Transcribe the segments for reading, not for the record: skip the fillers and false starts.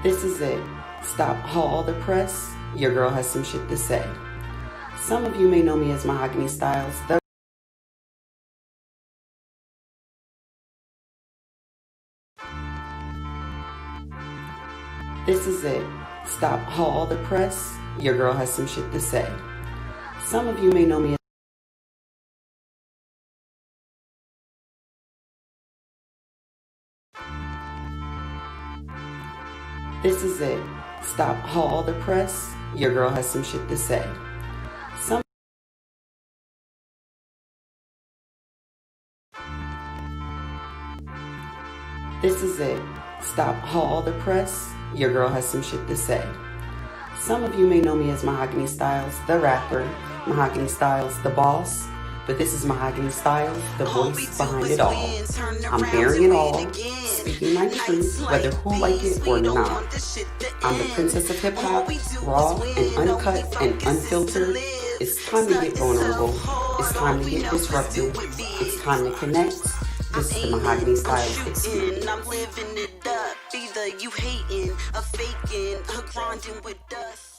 This is it. Stop all the press. Your girl has some shit to say. Some of you may know me as Mahogany Stylez. This is it. Stop all the press. Your girl has some shit to say. Some of you may know me as This is it. Stop all the press. Your girl has some shit to say. Some This is it. Stop all the press. Your girl has some shit to say. Some of you may know me as Mahogany Stylez, the rapper, Mahogany Stylez, the boss, but this is Mahogany Stylez, the voice behind it all. I'm bearing it all, speaking my truth, whether who like it or not. I'm the princess of hip hop, raw and uncut and unfiltered. It's time to get vulnerable. It's time to get disruptive. It's time to connect. This is the Mahogany Stylez Experience. I'm living it up. Either you hating, or faking, or grinding with us.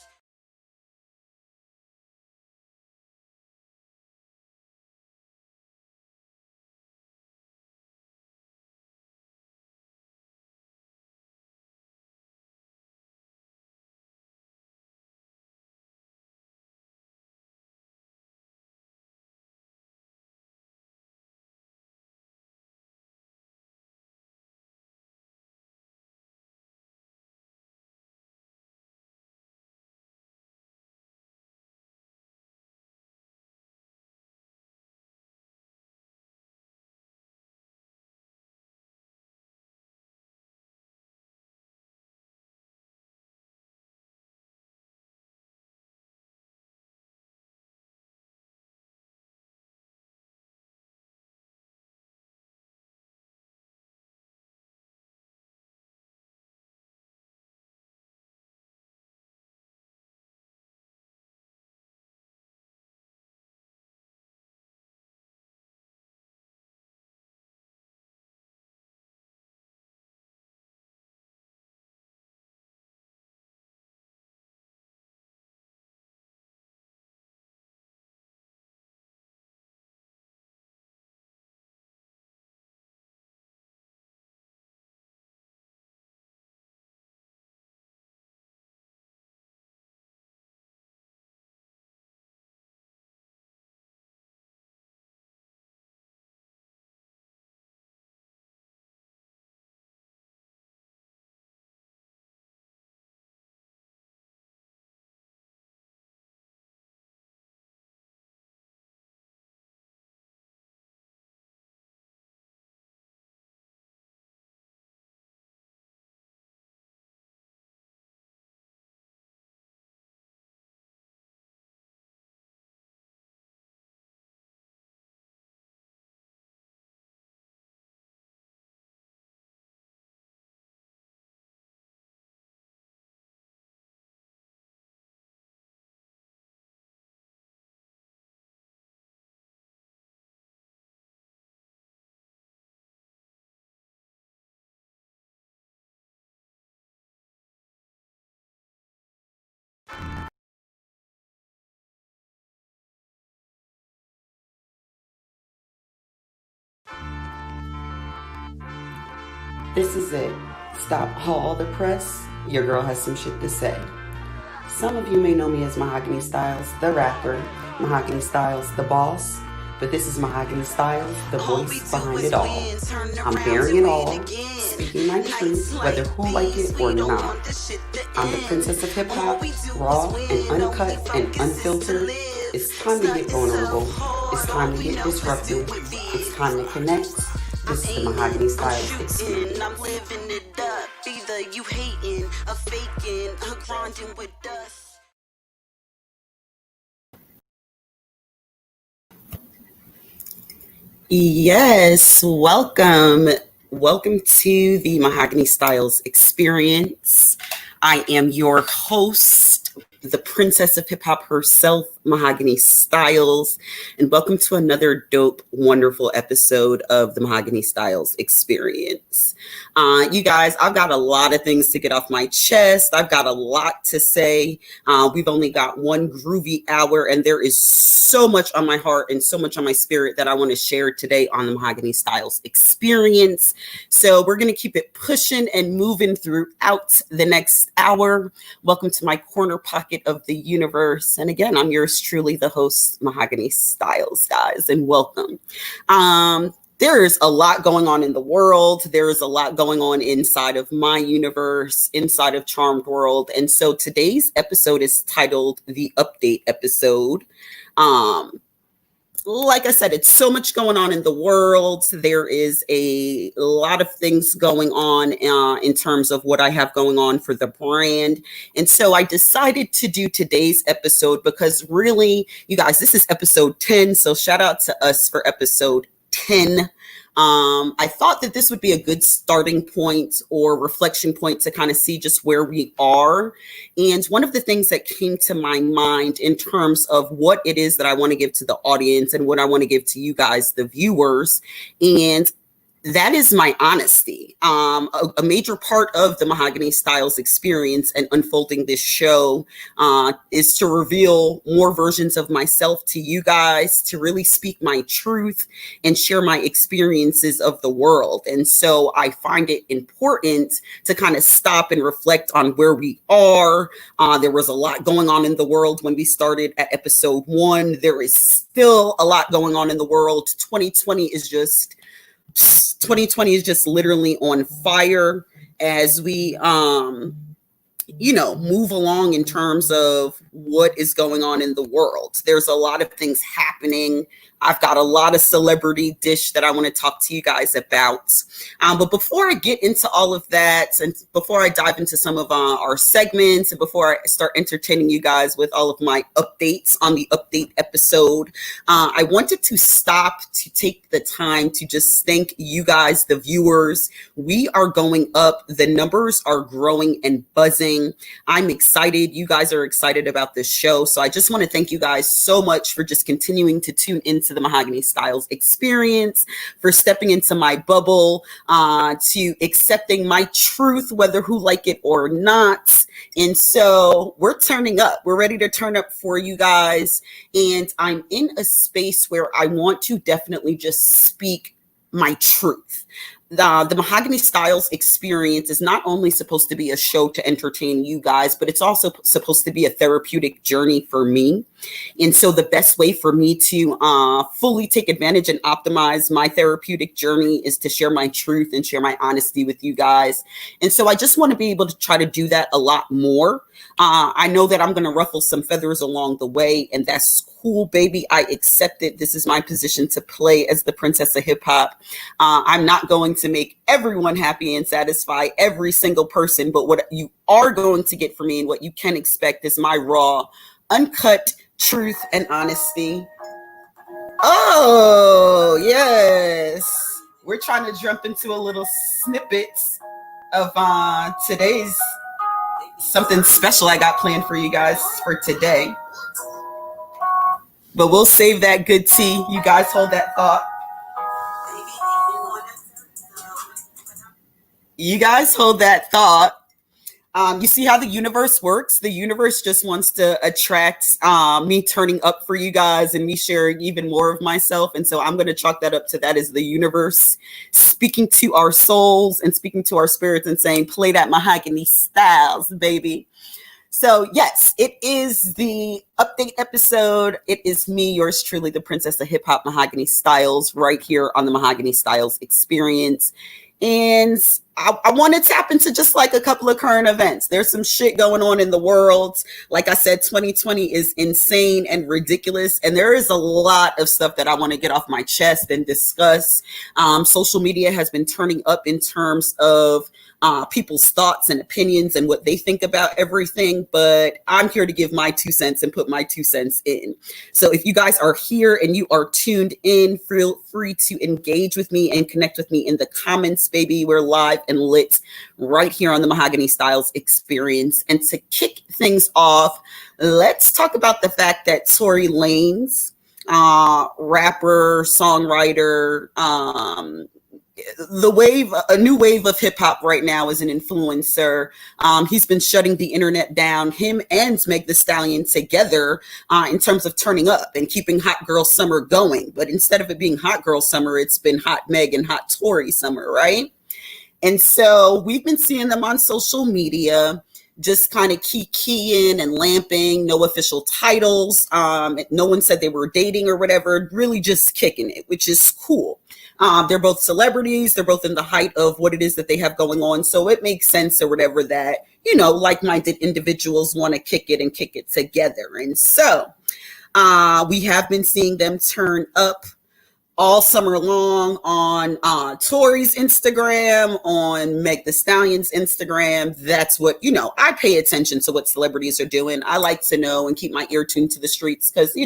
This is it. Stop all the press. Your girl has some shit to say. Some of you may know me as Mahogany Stylez, the rapper, Mahogany Stylez, the boss, but this is Mahogany Stylez, the voice behind it all. I'm bearing it all, speaking my truth, whether who like it or not. I'm the princess of hip hop, raw and uncut and unfiltered. It's time to get vulnerable. It's time to get disruptive. It's time to connect. This is the Mahogany Stylez Experience. I'm living it up. Either you hating, or faking, or grinding with us. Yes, welcome. Welcome to the Mahogany Stylez Experience. I am your host, the princess of hip hop herself, Mahogany Stylez, and welcome to another dope, wonderful episode of the Mahogany Stylez Experience. You guys, I've got a lot of things to get off my chest. I've got a lot to say. We've only got one groovy hour, and there is so much on my heart and so much on my spirit that I want to share today on the Mahogany Stylez Experience. So we're going to keep it pushing and moving throughout the next hour. Welcome to my corner pocket of the universe. And again, I'm yours truly, the host, Mahogany Stylez, guys, and welcome. There's a lot going on in the world. There is a lot going on inside of my universe, inside of Charmed World. And so today's episode is titled The Update Episode. Like I said, it's so much going on in the world. There is a lot of things going on in terms of what I have going on for the brand. And so I decided to do today's episode because really, you guys, this is episode 10. So shout out to us for episode 10. I thought that this would be a good starting point or reflection point to kind of see just where we are. And one of the things that came to my mind in terms of what it is that I want to give to the audience and what I want to give to you guys, the viewers, and that is my honesty. A major part of the Mahogany Stylez Experience and unfolding this show is to reveal more versions of myself to you guys, to really speak my truth and share my experiences of the world. And so I find it important to kind of stop and reflect on where we are. There was a lot going on in the world when we started at episode 1. There is still a lot going on in the world. 2020 is just literally on fire as we move along in terms of what is going on in the world. There's a lot of things happening. I've got a lot of celebrity dish that I want to talk to you guys about. But before I get into all of that, and before I dive into some of our segments, and before I start entertaining you guys with all of my updates on the update episode, I wanted to stop to take the time to just thank you guys, the viewers. We are going up. The numbers are growing and buzzing. I'm excited. You guys are excited about this show. So I just want to thank you guys so much for just continuing to tune into the Mahogany Stylez Experience, for stepping into my bubble, to accepting my truth, whether who like it or not. And so we're turning up. We're ready to turn up for you guys. And I'm in a space where I want to definitely just speak my truth. The Mahogany Stylez Experience is not only supposed to be a show to entertain you guys, but it's also supposed to be a therapeutic journey for me. And so the best way for me to fully take advantage and optimize my therapeutic journey is to share my truth and share my honesty with you guys. And so I just want to be able to try to do that a lot more. I know that I'm going to ruffle some feathers along the way, and that's cool, baby. I accept it. This is my position to play as the princess of hip hop. I'm not going to make everyone happy and satisfy every single person, but what you are going to get from me and what you can expect is my raw, uncut truth and honesty. Oh, yes. We're trying to jump into a little snippets of today's something special I got planned for you guys for today. But we'll save that good tea. You guys hold that thought. You guys hold that thought. You see how the universe works? The universe just wants to attract me turning up for you guys and me sharing even more of myself. And so I'm going to chalk that up to that as the universe speaking to our souls and speaking to our spirits and saying, play that Mahogany Stylez, baby. So yes, it is the update episode. It is me, yours truly, the princess of hip hop, Mahogany Stylez, right here on the Mahogany Stylez Experience. And I want to tap into just like a couple of current events. There's some shit going on in the world. Like I said, 2020 is insane and ridiculous. And there is a lot of stuff that I want to get off my chest and discuss. Social media has been turning up in terms of people's thoughts and opinions and what they think about everything. But I'm here to give my 2 cents and put my 2 cents in. So if you guys are here and you are tuned in, feel free to engage with me and connect with me in the comments, baby. We're live and lit right here on the Mahogany Stylez Experience. And to kick things off, let's talk about the fact that Tory Lanez, rapper, songwriter, a new wave of hip hop right now is an influencer. He's been shutting the internet down, him and Meg Thee Stallion together, in terms of turning up and keeping Hot Girl Summer going. But instead of it being Hot Girl Summer, it's been Hot Meg and Hot Tory Summer, right? And so we've been seeing them on social media, just kind of keying and lamping, no official titles. No one said they were dating or whatever, really just kicking it, which is cool. They're both celebrities. They're both in the height of what it is that they have going on. So it makes sense or whatever that, like-minded individuals want to kick it and kick it together. And so we have been seeing them turn up all summer long on Tory's Instagram, on Meg Thee Stallion's Instagram. That's what, I pay attention to what celebrities are doing. I like to know and keep my ear tuned to the streets because,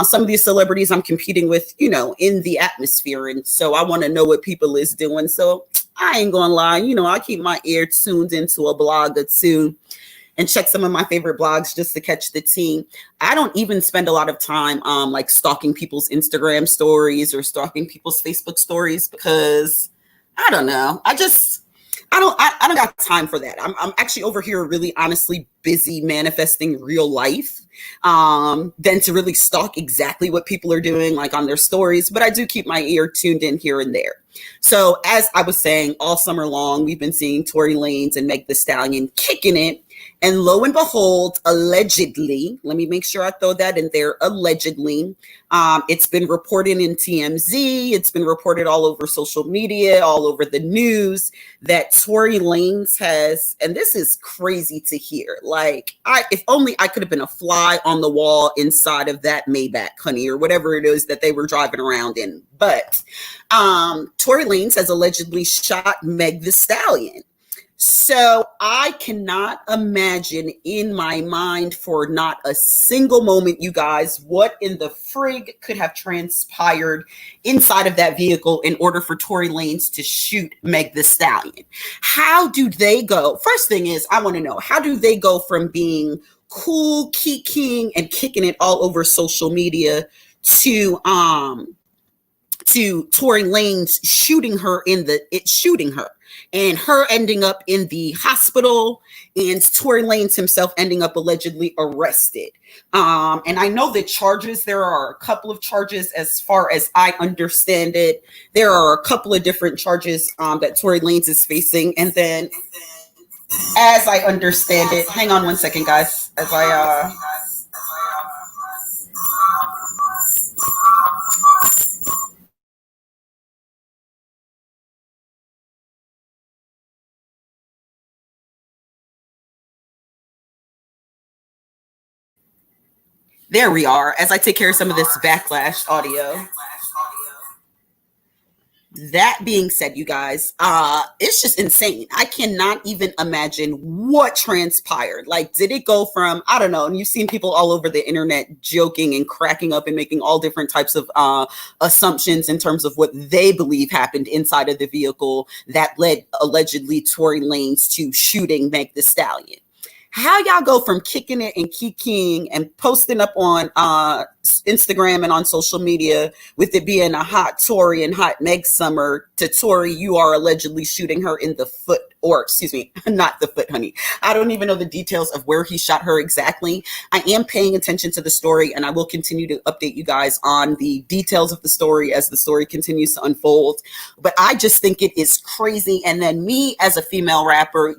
some of these celebrities I'm competing with, in the atmosphere. And so I want to know what people is doing. So I ain't gonna lie, I keep my ear tuned into a blog or two and check some of my favorite blogs just to catch the tea. I don't even spend a lot of time like stalking people's Instagram stories or stalking people's Facebook stories because I don't know. I don't got time for that. I'm actually over here really honestly busy manifesting real life than to really stalk exactly what people are doing like on their stories. But I do keep my ear tuned in here and there. So as I was saying, all summer long, we've been seeing Tory Lanez and Meg Thee Stallion kicking it. And lo and behold, allegedly, let me make sure I throw that in there, allegedly, it's been reported in TMZ, it's been reported all over social media, all over the news, that Tory Lanez has, and this is crazy to hear, like, if only I could have been a fly on the wall inside of that Maybach, honey, or whatever it is that they were driving around in. But Tory Lanez has allegedly shot Meg Thee Stallion. So I cannot imagine in my mind for not a single moment, you guys, what in the frig could have transpired inside of that vehicle in order for Tory Lanez to shoot Meg Thee Stallion. How do they go? First thing is, I want to know, how do they go from being cool, kicking and kicking it all over social media to Tory Lanez shooting her and her ending up in the hospital and Tory Lanez himself ending up allegedly arrested. And I know the charges, there are a couple of charges as far as I understand it. There are a couple of different charges that Tory Lanez is facing. And then as I understand it, hang on one second, guys, as I there we are, as I take care of some of this backlash audio. That being said, you guys, it's just insane. I cannot even imagine what transpired. Like, did it go from, I don't know, and you've seen people all over the internet joking and cracking up and making all different types of assumptions in terms of what they believe happened inside of the vehicle that led allegedly Tory Lanez to shooting Meg Thee Stallion. How y'all go from kicking it and kicking and posting up on Instagram and on social media with it being a hot Tory and hot Meg summer to Tory, you are allegedly shooting her in the foot, or excuse me, not the foot, honey. I don't even know the details of where he shot her exactly. I am paying attention to the story and I will continue to update you guys on the details of the story as the story continues to unfold. But I just think it is crazy. And then me as a female rapper,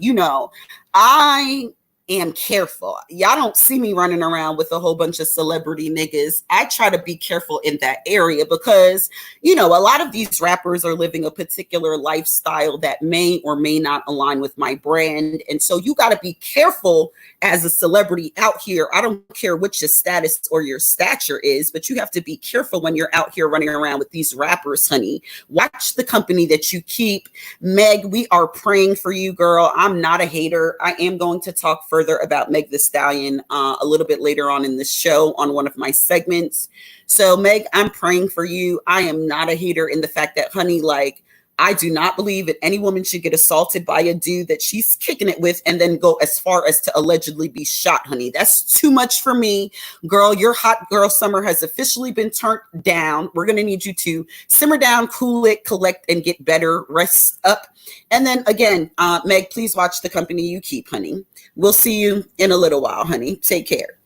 I am careful. Y'all don't see me running around with a whole bunch of celebrity niggas. I try to be careful in that area because, a lot of these rappers are living a particular lifestyle that may or may not align with my brand. And so you got to be careful as a celebrity out here. I don't care what your status or your stature is, but you have to be careful when you're out here running around with these rappers, honey. Watch the company that you keep. Meg, we are praying for you, girl. I'm not a hater. I am going to talk further about Meg Thee Stallion a little bit later on in the show on one of my segments. So Meg, I'm praying for you. I am not a hater in the fact that, honey, like, I do not believe that any woman should get assaulted by a dude that she's kicking it with and then go as far as to allegedly be shot, honey. That's too much for me. Girl, your hot girl summer has officially been turned down. We're going to need you to simmer down, cool it, collect, and get better, rest up. And then again, Meg, please watch the company you keep, honey. We'll see you in a little while, honey. Take care.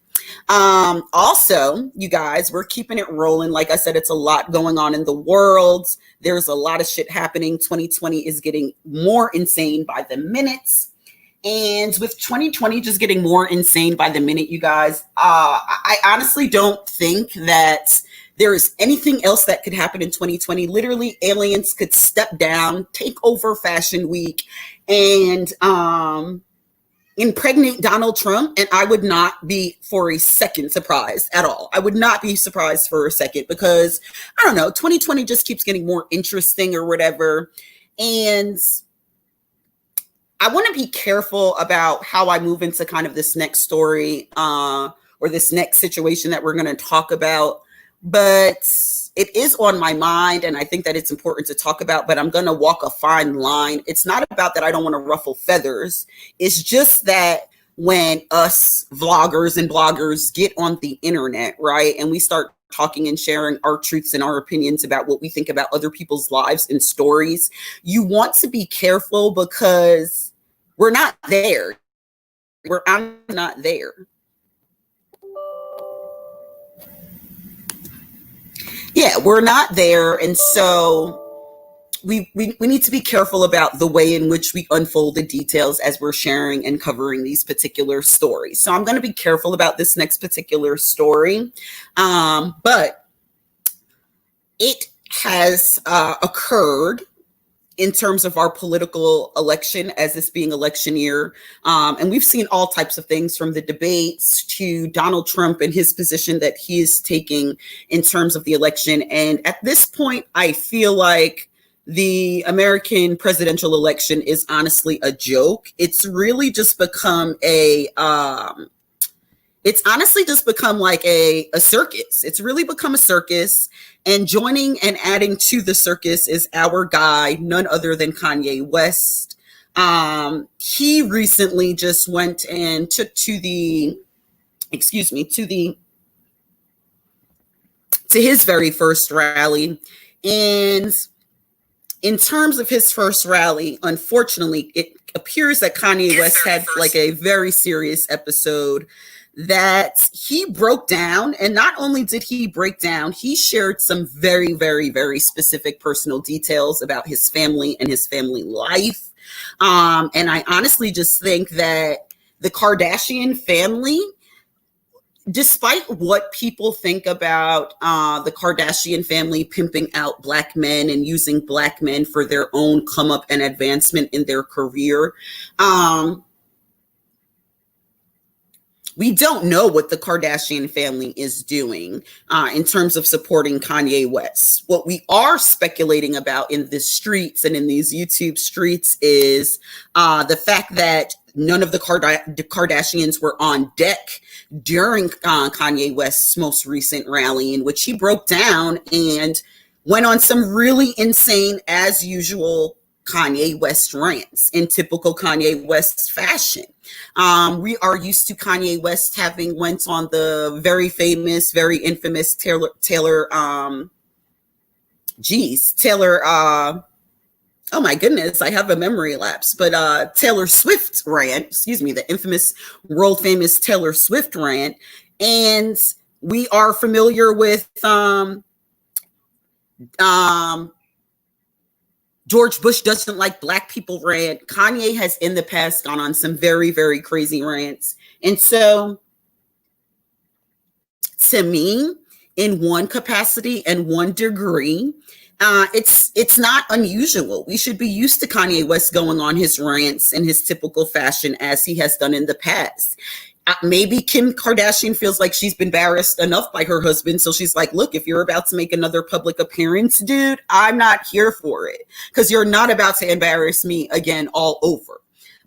Also, you guys, we're keeping it rolling. Like I said, it's a lot going on in the world. There's a lot of shit happening. 2020 is getting more insane by the minutes. And with 2020 just getting more insane by the minute, you guys, I honestly don't think that there is anything else that could happen in 2020. Literally, aliens could step down, take over Fashion Week, and impregnate Donald Trump, and I would not be for a second surprised at all. I would not be surprised for a second because, I don't know, 2020 just keeps getting more interesting or whatever. And I want to be careful about how I move into kind of this next story or this next situation that we're going to talk about. But it is on my mind, and I think that it's important to talk about, but I'm going to walk a fine line. It's not about that I don't want to ruffle feathers. It's just that when us vloggers and bloggers get on the internet, right, and we start talking and sharing our truths and our opinions about what we think about other people's lives and stories, you want to be careful because we're not there. I'm not there. Yeah, we're not there. And so we need to be careful about the way in which we unfold the details as we're sharing and covering these particular stories. So I'm going to be careful about this next particular story. But it has occurred in terms of our political election, as this being election year. And we've seen all types of things from the debates to Donald Trump and his position that he is taking in terms of the election. And at this point, I feel like the American presidential election is honestly a joke. It's really just become it's honestly just become like a circus. It's really become a circus. And joining and adding to the circus is our guy, none other than Kanye West. He recently just went and took to his very first rally. And in terms of his first rally, unfortunately, it appears that Kanye West had like a very serious episode that he broke down. And not only did he break down, he shared some very, very, very specific personal details about his family and his family life. And I honestly just think that the Kardashian family, despite what people think about the Kardashian family pimping out Black men and using Black men for their own come up and advancement in their career, we don't know what the Kardashian family is doing in terms of supporting Kanye West. What we are speculating about in the streets and in these YouTube streets is the fact that none of the Kardashians were on deck during Kanye West's most recent rally, in which he broke down and went on some really insane, as usual, Kanye West rants in typical Kanye West fashion. We are used to Kanye West having went on the very famous, very infamous Taylor, oh my goodness, I have a memory lapse, but Taylor Swift rant, the infamous world famous Taylor Swift rant. And we are familiar with George Bush doesn't like Black people rant. Kanye has in the past gone on some very, very crazy rants. And so to me, in one capacity and one degree, it's not unusual. We should be used to Kanye West going on his rants in his typical fashion as he has done in the past. Maybe Kim Kardashian feels like she's been embarrassed enough by her husband. So she's like, look, if you're about to make another public appearance, dude, I'm not here for it because you're not about to embarrass me again all over.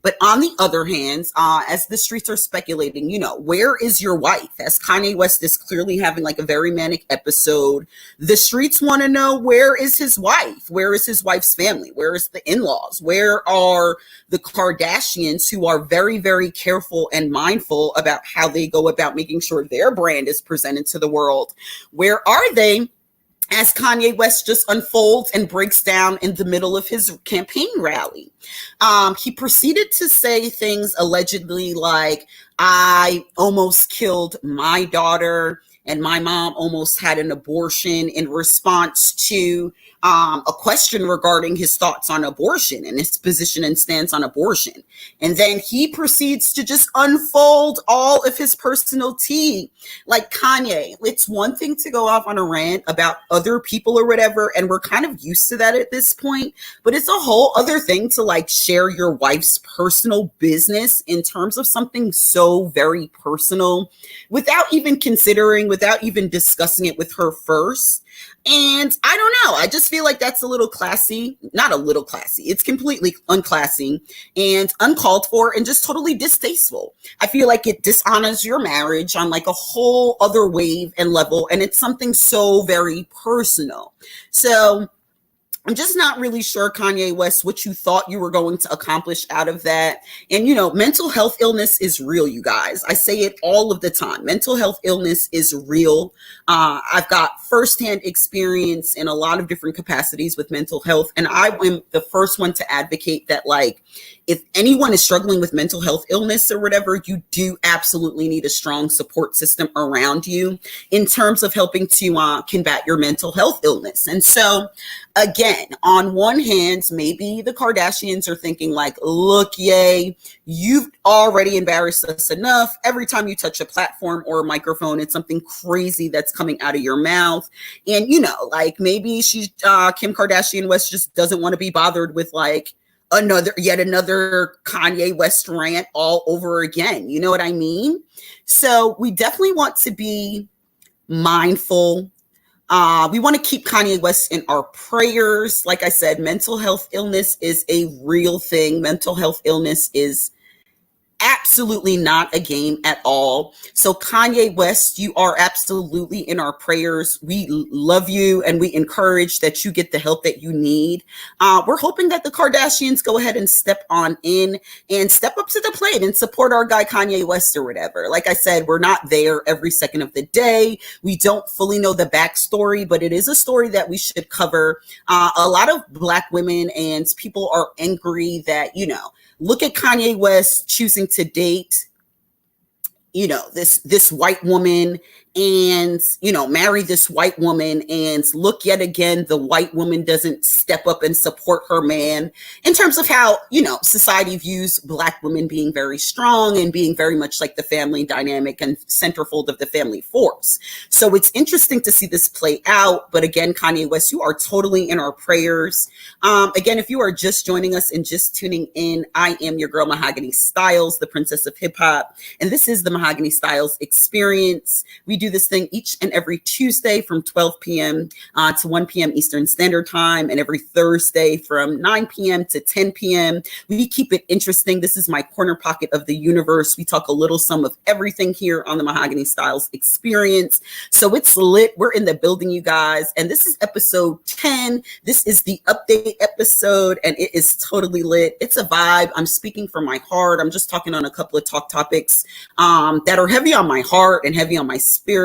But on the other hand, as the streets are speculating, where is your wife? As Kanye West is clearly having like a very manic episode, the streets want to know, where is his wife? Where is his wife's family? Where is the in-laws? Where are the Kardashians, who are very, very careful and mindful about how they go about making sure their brand is presented to the world? Where are they as Kanye West just unfolds and breaks down in the middle of his campaign rally? He proceeded to say things allegedly like, I almost killed my daughter and my mom almost had an abortion, in response to a question regarding his thoughts on abortion and his position and stance on abortion. And then he proceeds to just unfold all of his personal tea. Like, Kanye, it's one thing to go off on a rant about other people or whatever, and we're kind of used to that at this point, but it's a whole other thing to like share your wife's personal business in terms of something so very personal without even discussing it with her first. And I don't know, I just feel like that's a little classy, not a little classy, it's completely unclassy and uncalled for and just totally distasteful. I feel like it dishonors your marriage on like a whole other wave and level, and it's something so very personal. So I'm just not really sure, Kanye West, what you thought you were going to accomplish out of that. And, mental health illness is real, you guys. I say it all of the time. Mental health illness is real. I've got firsthand experience in a lot of different capacities with mental health. And I am the first one to advocate that, like, if anyone is struggling with mental health illness or whatever, you do absolutely need a strong support system around you in terms of helping to combat your mental health illness. And so, again, on one hand, maybe the Kardashians are thinking like, look, yay, you've already embarrassed us enough. Every time you touch a platform or a microphone, it's something crazy that's coming out of your mouth. And, like, maybe Kim Kardashian West just doesn't want to be bothered with like yet another Kanye West rant all over again. You know what I mean? So we definitely want to be mindful. We want to keep Kanye West in our prayers. Like I said, mental health illness is a real thing. Mental health illness is absolutely not a game at all. So Kanye West, you are absolutely in our prayers. We love you and we encourage that you get the help that you need. We're hoping that the Kardashians go ahead and step on in and step up to the plate and support our guy Kanye West or whatever. Like I said, we're not there every second of the day. We don't fully know the backstory, but it is a story that we should cover. A lot of Black women and people are angry that, look at Kanye West choosing to date, this white woman and, marry this white woman, and look, yet again, the white woman doesn't step up and support her man in terms of how, society views Black women being very strong and being very much like the family dynamic and centerfold of the family force. So it's interesting to see this play out. But again, Kanye West, you are totally in our prayers. Again, if you are just joining us and just tuning in, I am your girl, Mahogany Stylez, the princess of hip hop. And this is the Mahogany Stylez Experience. We do this thing each and every Tuesday from 12 p.m. To 1 p.m. Eastern Standard Time, and every Thursday from 9 p.m. to 10 p.m. We keep it interesting. This is my corner pocket of the universe. We talk a little some of everything here on the Mahogany Stylez Experience. So it's lit. We're in the building, you guys. And this is episode 10. This is the update episode, and it is totally lit. It's a vibe. I'm speaking from my heart. I'm just talking on a couple of topics that are heavy on my heart and heavy on my spirit.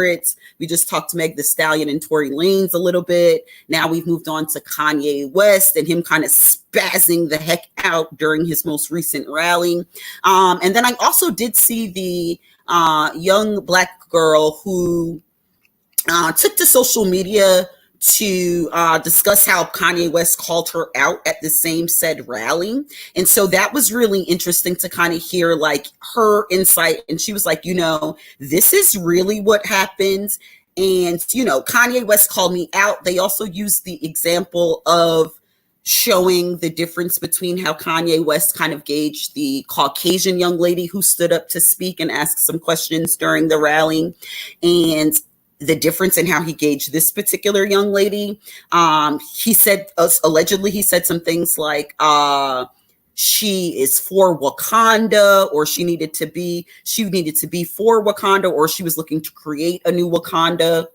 We just talked to Meg Thee Stallion and Tory Lanez a little bit. Now we've moved on to Kanye West and him kind of spazzing the heck out during his most recent rally. And then I also did see the young Black girl who took to social media to discuss how Kanye West called her out at the same said rally. And so that was really interesting to kind of hear like her insight. And she was like, this is really what happens. And, Kanye West called me out. They also used the example of showing the difference between how Kanye West kind of gauged the Caucasian young lady who stood up to speak and ask some questions during the rally, and the difference in how he gauged this particular young lady. He said, allegedly, he said some things like, she is for Wakanda, or she needed to be for Wakanda, or she was looking to create a new Wakanda.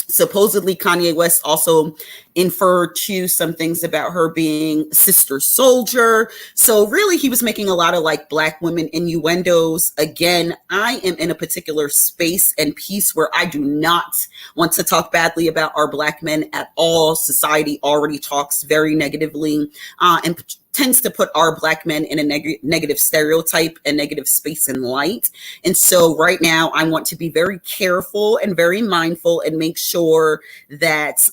Supposedly Kanye West also inferred to some things about her being Sister Soldier. So really he was making a lot of like Black women innuendos. Again, I am in a particular space and piece where I do not want to talk badly about our Black men at all. Society already talks very negatively and tends to put our Black men in a negative stereotype and negative space and light. And so right now I want to be very careful and very mindful and make sure that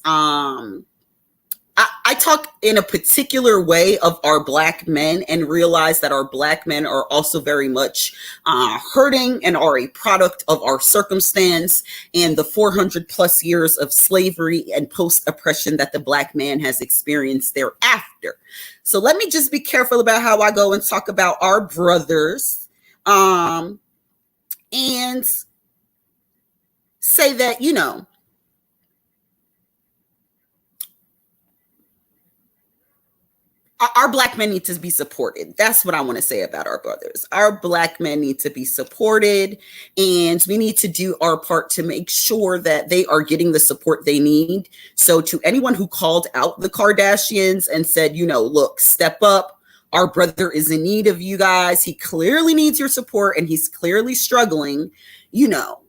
I talk in a particular way of our Black men and realize that our Black men are also very much hurting and are a product of our circumstance and the 400 plus years of slavery and post-oppression that the Black man has experienced thereafter. So let me just be careful about how I go and talk about our brothers and say that, you know, our Black men need to be supported. That's what I want to say about our brothers. Our Black men need to be supported, and we need to do our part to make sure that they are getting the support they need. So to anyone who called out the Kardashians and said, you know, look, step up. Our brother is in need of you guys. He clearly needs your support and he's clearly struggling. You know,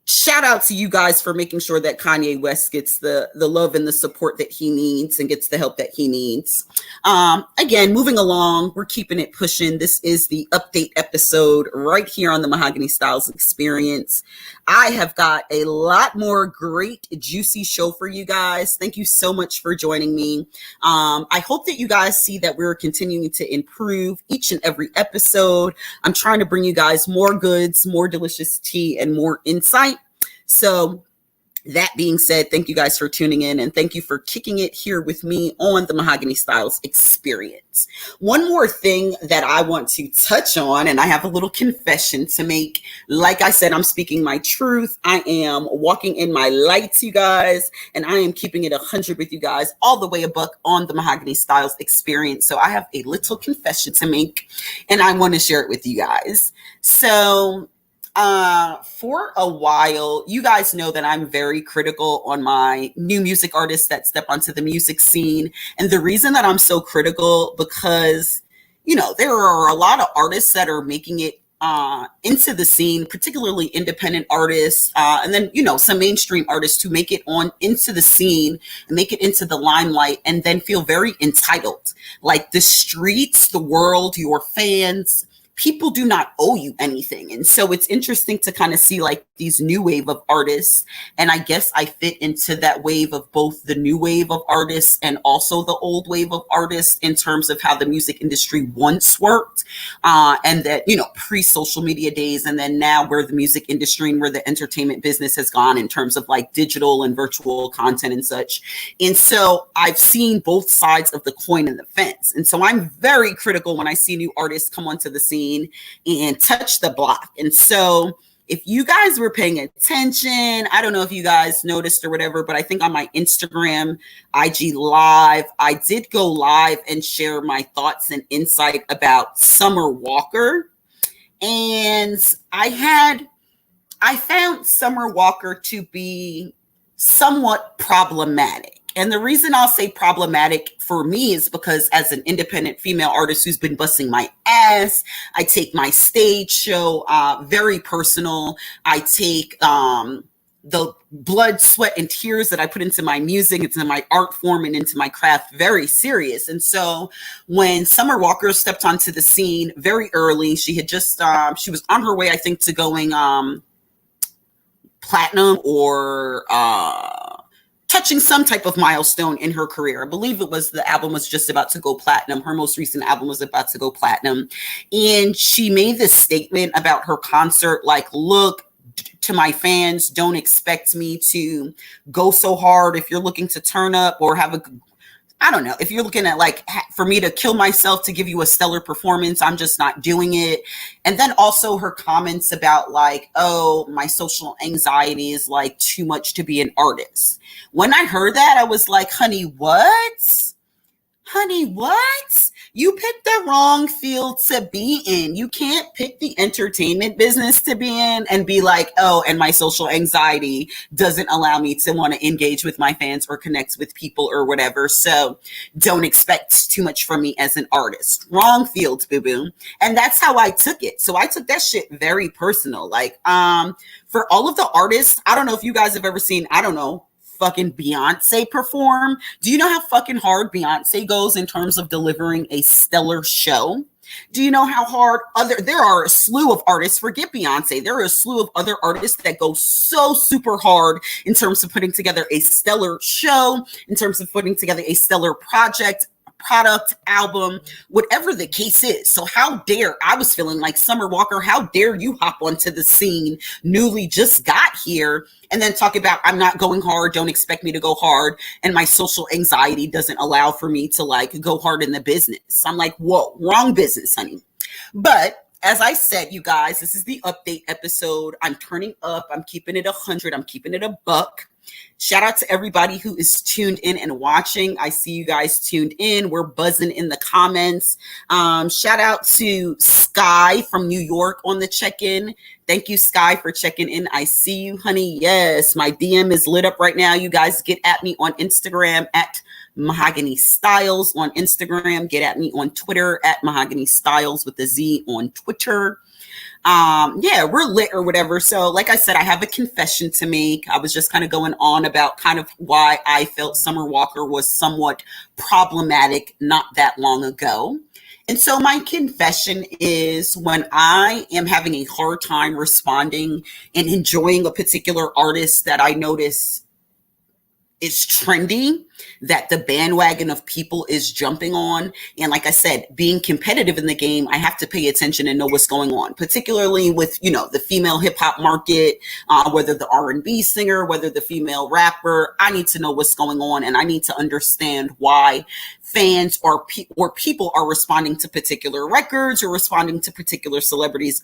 shout out to you guys for making sure that Kanye West gets the love and the support that he needs and gets the help that he needs. Again, moving along, we're keeping it pushing. This is the update episode right here on the Mahogany Stylez Experience. I have got a lot more great, juicy show for you guys. Thank you so much for joining me. I hope that you guys see that we're continuing to improve each and every episode. I'm trying to bring you guys more goods, more delicious tea, and more insight. So that being said, thank you guys for tuning in, and thank you for kicking it here with me on the Mahogany Stylez Experience. One more thing that I want to touch on, and I have a little confession to make. Like I said, I'm speaking my truth. I am walking in my lights, you guys, and I am keeping it 100 with you guys, all the way a buck on the Mahogany Stylez Experience. So I have a little confession to make, and I want to share it with you guys. So for a while, you guys know that I'm very critical on my new music artists that step onto the music scene. And the reason that I'm so critical, because, you know, there are a lot of artists that are making it into the scene, particularly independent artists, and then, you know, some mainstream artists who make it on into the scene and make it into the limelight and then feel very entitled. Like the streets, the world, your fans, people do not owe you anything. And so it's interesting to kind of see like these new wave of artists. And I guess I fit into that wave of both the new wave of artists and also the old wave of artists in terms of how the music industry once worked. And that, you know, pre-social media days, and then now where the music industry and where the entertainment business has gone in terms of like digital and virtual content and such. And so I've seen both sides of the coin and the fence. And so I'm very critical when I see new artists come onto the scene and touch the block. And so if you guys were paying attention, I don't know if you guys noticed or whatever, but I think on my Instagram, IG Live, I did go live and share my thoughts and insight about Summer Walker. And I found Summer Walker to be somewhat problematic. And the reason I'll say problematic for me is because as an independent female artist who's been busting my ass, I take my stage show very personal. I take the blood, sweat, and tears that I put into my music, into my art form, and into my craft very serious. And so when Summer Walker stepped onto the scene very early, she had just, she was on her way, I think, to going platinum or touching some type of milestone in her career. I believe it was the album was just about to go platinum. Her most recent album was about to go platinum. And she made this statement about her concert, like, look, to my fans, don't expect me to go so hard. If you're looking to turn up or have a, I don't know, if you're looking at like for me to kill myself to give you a stellar performance, I'm just not doing it. And then also her comments about like, oh, my social anxiety is like too much to be an artist. When I heard that, I was like, honey, what? Honey, what? You picked the wrong field to be in. You can't pick the entertainment business to be in and be like, oh, and my social anxiety doesn't allow me to want to engage with my fans or connect with people or whatever. So don't expect too much from me as an artist. Wrong field, boo boo. And that's how I took it. So I took that shit very personal. Like, for all of the artists, I don't know if you guys have ever seen, I don't know, fucking Beyonce perform. Do you know how fucking hard Beyonce goes in terms of delivering a stellar show? Do you know how hard there are a slew of artists, forget Beyonce, there are a slew of other artists that go so super hard in terms of putting together a stellar show, in terms of putting together a stellar project, product, album, whatever the case is. So how dare, I was feeling like Summer Walker, how dare you hop onto the scene, newly just got here, and then talk about I'm not going hard, don't expect me to go hard, and my social anxiety doesn't allow for me to like go hard in the business. I'm like, whoa, wrong business, honey. But as I said, you guys, this is the update episode. I'm turning up. I'm keeping it 100. I'm keeping it a buck. Shout out to everybody who is tuned in and watching. I see you guys tuned in. We're buzzing in the comments. Shout out to Sky from New York on the check-in. Thank you, Sky, for checking in. I see you, honey. Yes, my DM is lit up right now. You guys get at me on Instagram at Mahogany Stylez on Instagram. Get at me on Twitter at Mahogany Stylez with a Z on Twitter. Yeah, we're lit or whatever. So like I said, I have a confession to make. I was just kind of going on about kind of why I felt Summer Walker was somewhat problematic not that long ago. And so my confession is when I am having a hard time responding and enjoying a particular artist that I notice is trendy, that the bandwagon of people is jumping on. And like I said, being competitive in the game, I have to pay attention and know what's going on, particularly with, you know, the female hip hop market, whether the R&B singer, whether the female rapper, I need to know what's going on. And I need to understand why fans or people are responding to particular records or responding to particular celebrities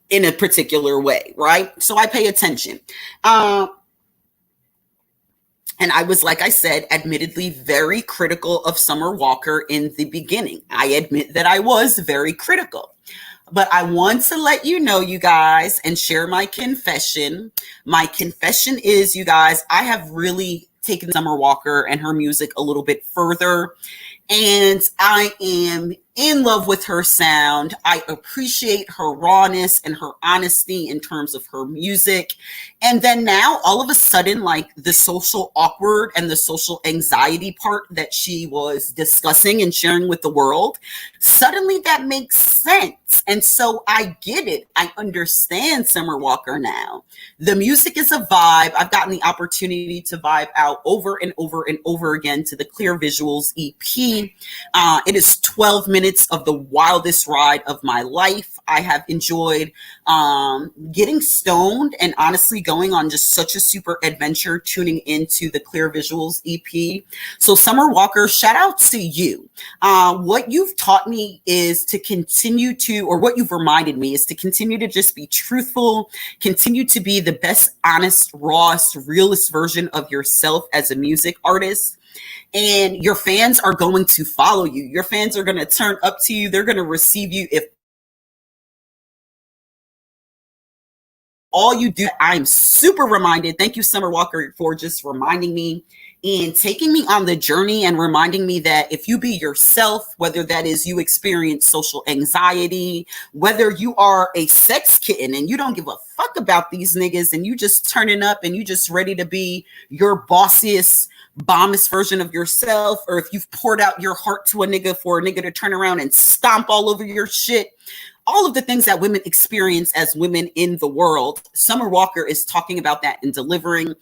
in a particular way. Right. So I pay attention. And I was, like I said, admittedly very critical of Summer Walker in the beginning. I admit that I was very critical. But I want to let you know, you guys, and share my confession. My confession is, you guys, I have really taken Summer Walker and her music a little bit further. And I am in love with her sound. I appreciate her rawness and her honesty in terms of her music. And then now all of a sudden, like the social awkward and the social anxiety part that she was discussing and sharing with the world, suddenly that makes sense. And so I get it. I understand Summer Walker now. The music is a vibe. I've gotten the opportunity to vibe out over and over and over again to the Clear Visuals EP. It is 12 minutes of the wildest ride of my life. I have enjoyed getting stoned and honestly going on just such a super adventure tuning into the Clear Visuals EP. So Summer Walker, shout out to you. What you've taught me is to continue to, or what you've reminded me is to continue to just be truthful, continue to be the best, honest, rawest, realest version of yourself as a music artist. And your fans are going to follow you. Your fans are going to turn up to you. They're going to receive you if all you do. I'm super reminded. Thank you, Summer Walker, for just reminding me and taking me on the journey and reminding me that if you be yourself, whether that is you experience social anxiety, whether you are a sex kitten and you don't give a fuck about these niggas and you just turning up and you just ready to be your bossiest, bombest version of yourself, or if you've poured out your heart to a nigga for a nigga to turn around and stomp all over your shit, all of the things that women experience as women in the world, Summer Walker is talking about that and delivering.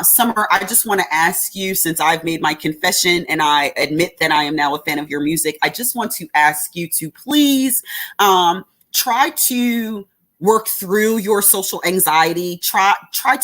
Summer, I just want to ask you, since I've made my confession and I admit that I am now a fan of your music, I just want to ask you to please try to work through your social anxiety. Try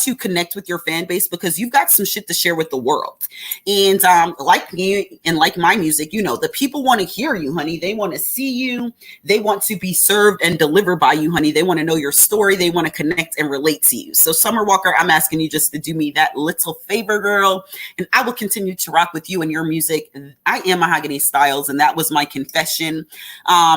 to connect with your fan base, because you've got some shit to share with the world. And like me and like my music, you know, the people want to hear you, honey. They want to see you. They want to be served and delivered by you, honey. They want to know your story. They want to connect and relate to you. So Summer Walker, I'm asking you just to do me that little favor, girl, and I will continue to rock with you and your music. I am Mahogany Stylez, and that was my confession.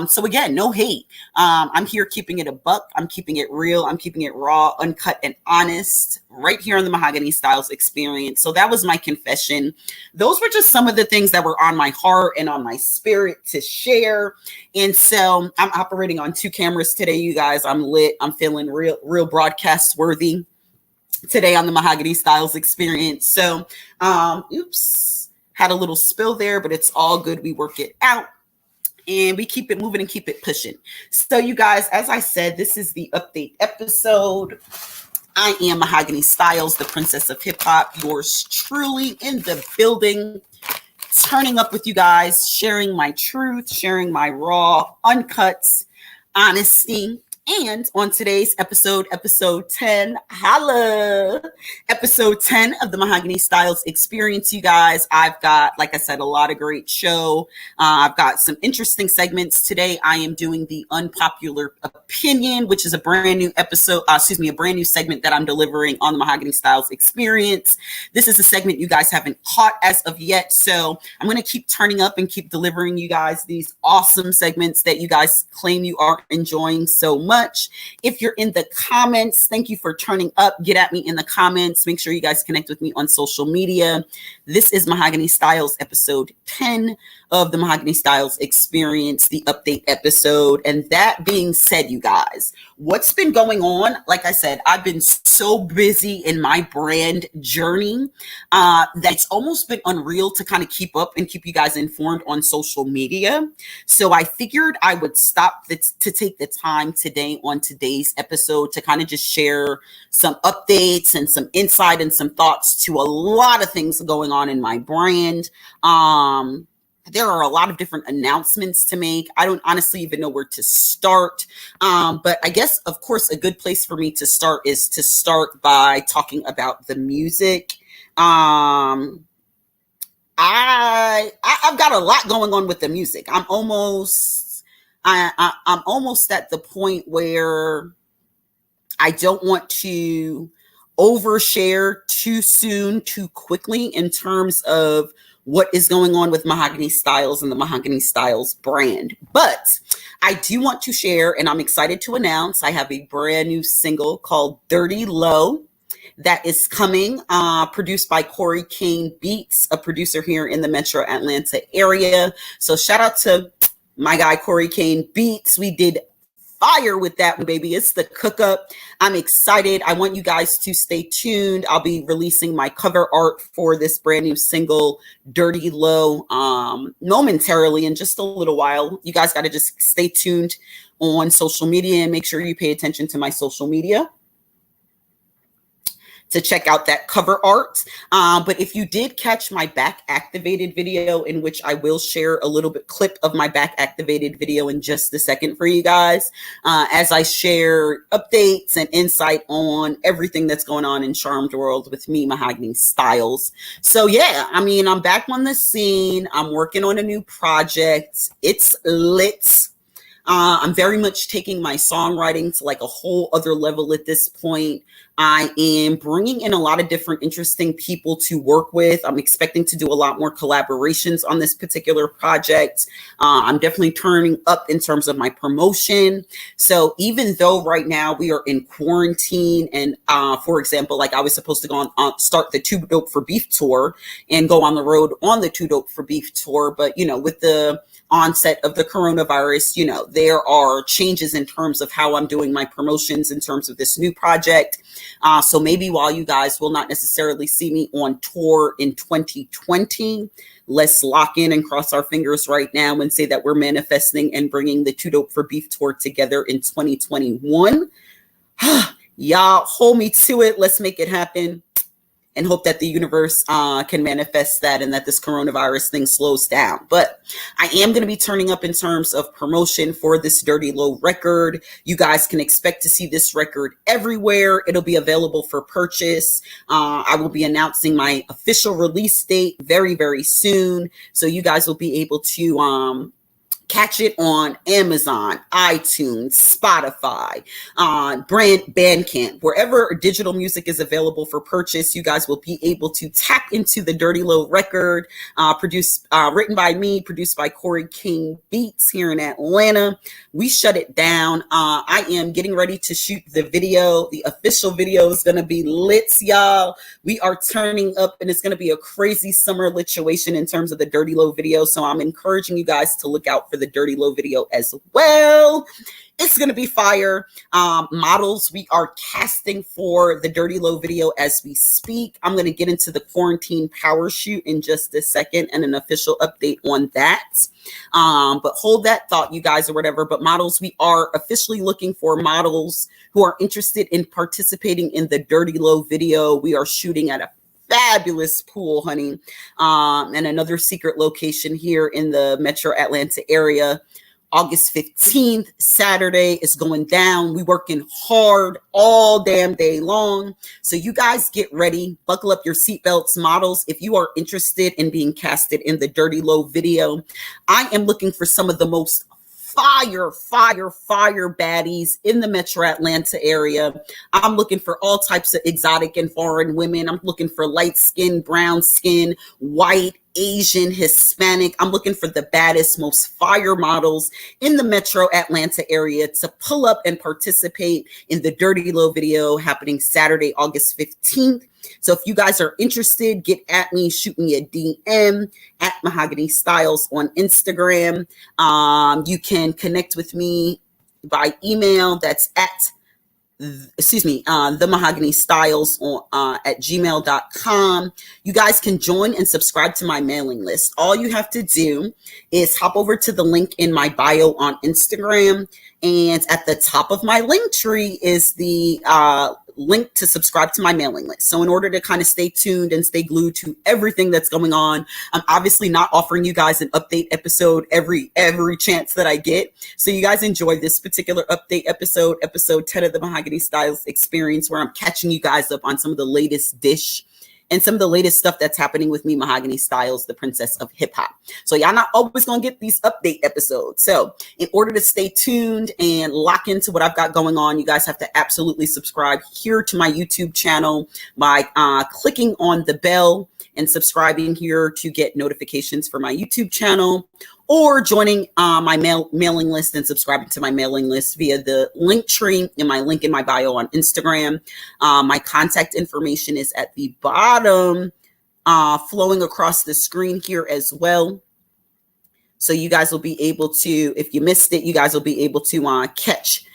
So again, no hate. I'm here keeping it a buck. I'm keeping it real. I'm keeping it raw, uncut, and honest right here on the Mahogany Stylez Experience. So that was my confession. Those were just some of the things that were on my heart and on my spirit to share. And so I'm operating on 2 cameras today, you guys. I'm lit. I'm feeling real broadcast worthy today on the Mahogany Stylez Experience. So, oops, had a little spill there, but it's all good. We work it out. And we keep it moving and keep it pushing. So you guys, as I said, this is the update episode. I am Mahogany Stylez, the princess of hip hop, yours truly in the building, turning up with you guys, sharing my truth, sharing my raw, uncut honesty. And on today's episode 10, holla, episode 10 of the Mahogany Stylez Experience, you guys. I've got, like I said, a lot of great show. I've got some interesting segments. Today, I am doing the unpopular opinion, which is a brand new episode, a brand new segment that I'm delivering on the Mahogany Stylez Experience. This is a segment you guys haven't caught as of yet. So I'm going to keep turning up and keep delivering you guys these awesome segments that you guys claim you are enjoying so much. If you're in the comments, thank you for turning up. Get at me in the comments. Make sure you guys connect with me on social media. This is Mahogany Stylez episode 10 of the Mahogany Stylez Experience, the update episode. And that being said, you guys, what's been going on? Like I said, I've been so busy in my brand journey that it's almost been unreal to kind of keep up and keep you guys informed on social media. So I figured I would stop to take the time today on today's episode to kind of just share some updates and some insight and some thoughts to a lot of things going on in my brand. There are a lot of different announcements to make. I don't honestly even know where to start. But I guess, of course, a good place for me to start is to start by talking about the music. I've got a lot going on with the music. I'm almost at the point where I don't want to overshare too soon, too quickly in terms of what is going on with Mahogany Stylez and the Mahogany Stylez brand. But I do want to share, and I'm excited to announce, I have a brand new single called Dirty Low that is coming, produced by Corey Kane Beats, a producer here in the Metro Atlanta area. So shout out to my guy, Corey Kane Beats. We did fire with that one, baby. It's the cook up. I'm excited. I want you guys to stay tuned. I'll be releasing my cover art for this brand new single, Dirty Low, momentarily in just a little while. You guys got to just stay tuned on social media and make sure you pay attention to my social media to check out that cover art. But if you did catch my back activated video, in which I will share a little bit clip of my back activated video in just a second for you guys, as I share updates and insight on everything that's going on in Charmed World with me, Mahogany Stylez. So yeah, I mean, I'm back on the scene. I'm working on a new project. It's lit. I'm very much taking my songwriting to like a whole other level at this point. I am bringing in a lot of different interesting people to work with. I'm expecting to do a lot more collaborations on this particular project. I'm definitely turning up in terms of my promotion. So even though right now we are in quarantine and, for example, like I was supposed to go on, start the Too Dope for Beef tour and go on the road on the Too Dope for Beef tour. But, you know, with the onset of the coronavirus, you know, there are changes in terms of how I'm doing my promotions in terms of this new project. So maybe while you guys will not necessarily see me on tour in 2020, let's lock in and cross our fingers right now and say that we're manifesting and bringing the Too Dope for Beef tour together in 2021. Y'all hold me to it. Let's make it happen. and hope that the universe can manifest that and that this coronavirus thing slows down. But I am going to be turning up in terms of promotion for this Dirty Low record. You guys can expect to see this record everywhere. It'll be available for purchase. I will be announcing my official release date very, very soon. So you guys will be able to catch it on Amazon, iTunes, Spotify, Bandcamp, wherever digital music is available for purchase. You guys will be able to tap into the Dirty Low record, written by me, produced by Corey King Beats here in Atlanta. We shut it down. I am getting ready to shoot the video. The official video is going to be lit, y'all. We are turning up, and it's going to be a crazy summer lituation in terms of the Dirty Low video. So I'm encouraging you guys to look out for the Dirty Low video as well. It's going to be fire. Models we are casting for the Dirty Low video as we speak. I'm going to get into the quarantine power shoot in just a second and an official update on that. But hold that thought, you guys, or whatever. But models, we are officially looking for models who are interested in participating in the Dirty Low video. We are shooting at a fabulous pool, honey, and another secret location here in the Metro Atlanta area. August 15th, Saturday, is going down. We working hard all damn day long. So you guys get ready, buckle up your seatbelts, models. If you are interested in being casted in the Dirty Low video, I am looking for some of the most fire baddies in the Metro Atlanta area. I'm looking for all types of exotic and foreign women. I'm looking for light skin, brown skin, white, Asian, Hispanic. I'm looking for the baddest, most fire models in the Metro Atlanta area to pull up and participate in the Dirty Low video happening Saturday, August 15th. So if you guys are interested, get at me, shoot me a DM at Mahogany Stylez on Instagram. You can connect with me by email. That's at the Mahogany Stylez at gmail.com. You guys can join and subscribe to my mailing list. All you have to do is hop over to the link in my bio on Instagram, and at the top of my link tree is the link to subscribe to my mailing list. So in order to kind of stay tuned and stay glued to everything that's going on, I'm obviously not offering you guys an update episode every chance that I get. So you guys enjoy this particular update episode 10 of the Mahogany Stylez Experience, where I'm catching you guys up on some of the latest dish and some of the latest stuff that's happening with me, Mahogany Stylez, the princess of hip hop. So y'all not always going to get these update episodes. So in order to stay tuned and lock into what I've got going on, you guys have to absolutely subscribe here to my YouTube channel by clicking on the bell and subscribing here to get notifications for my YouTube channel, or joining my mailing list and subscribing to my mailing list via the link tree in my link in my bio on Instagram. My contact information is at the bottom, flowing across the screen here as well. So you guys will be able to, if you missed it, you guys will be able to catch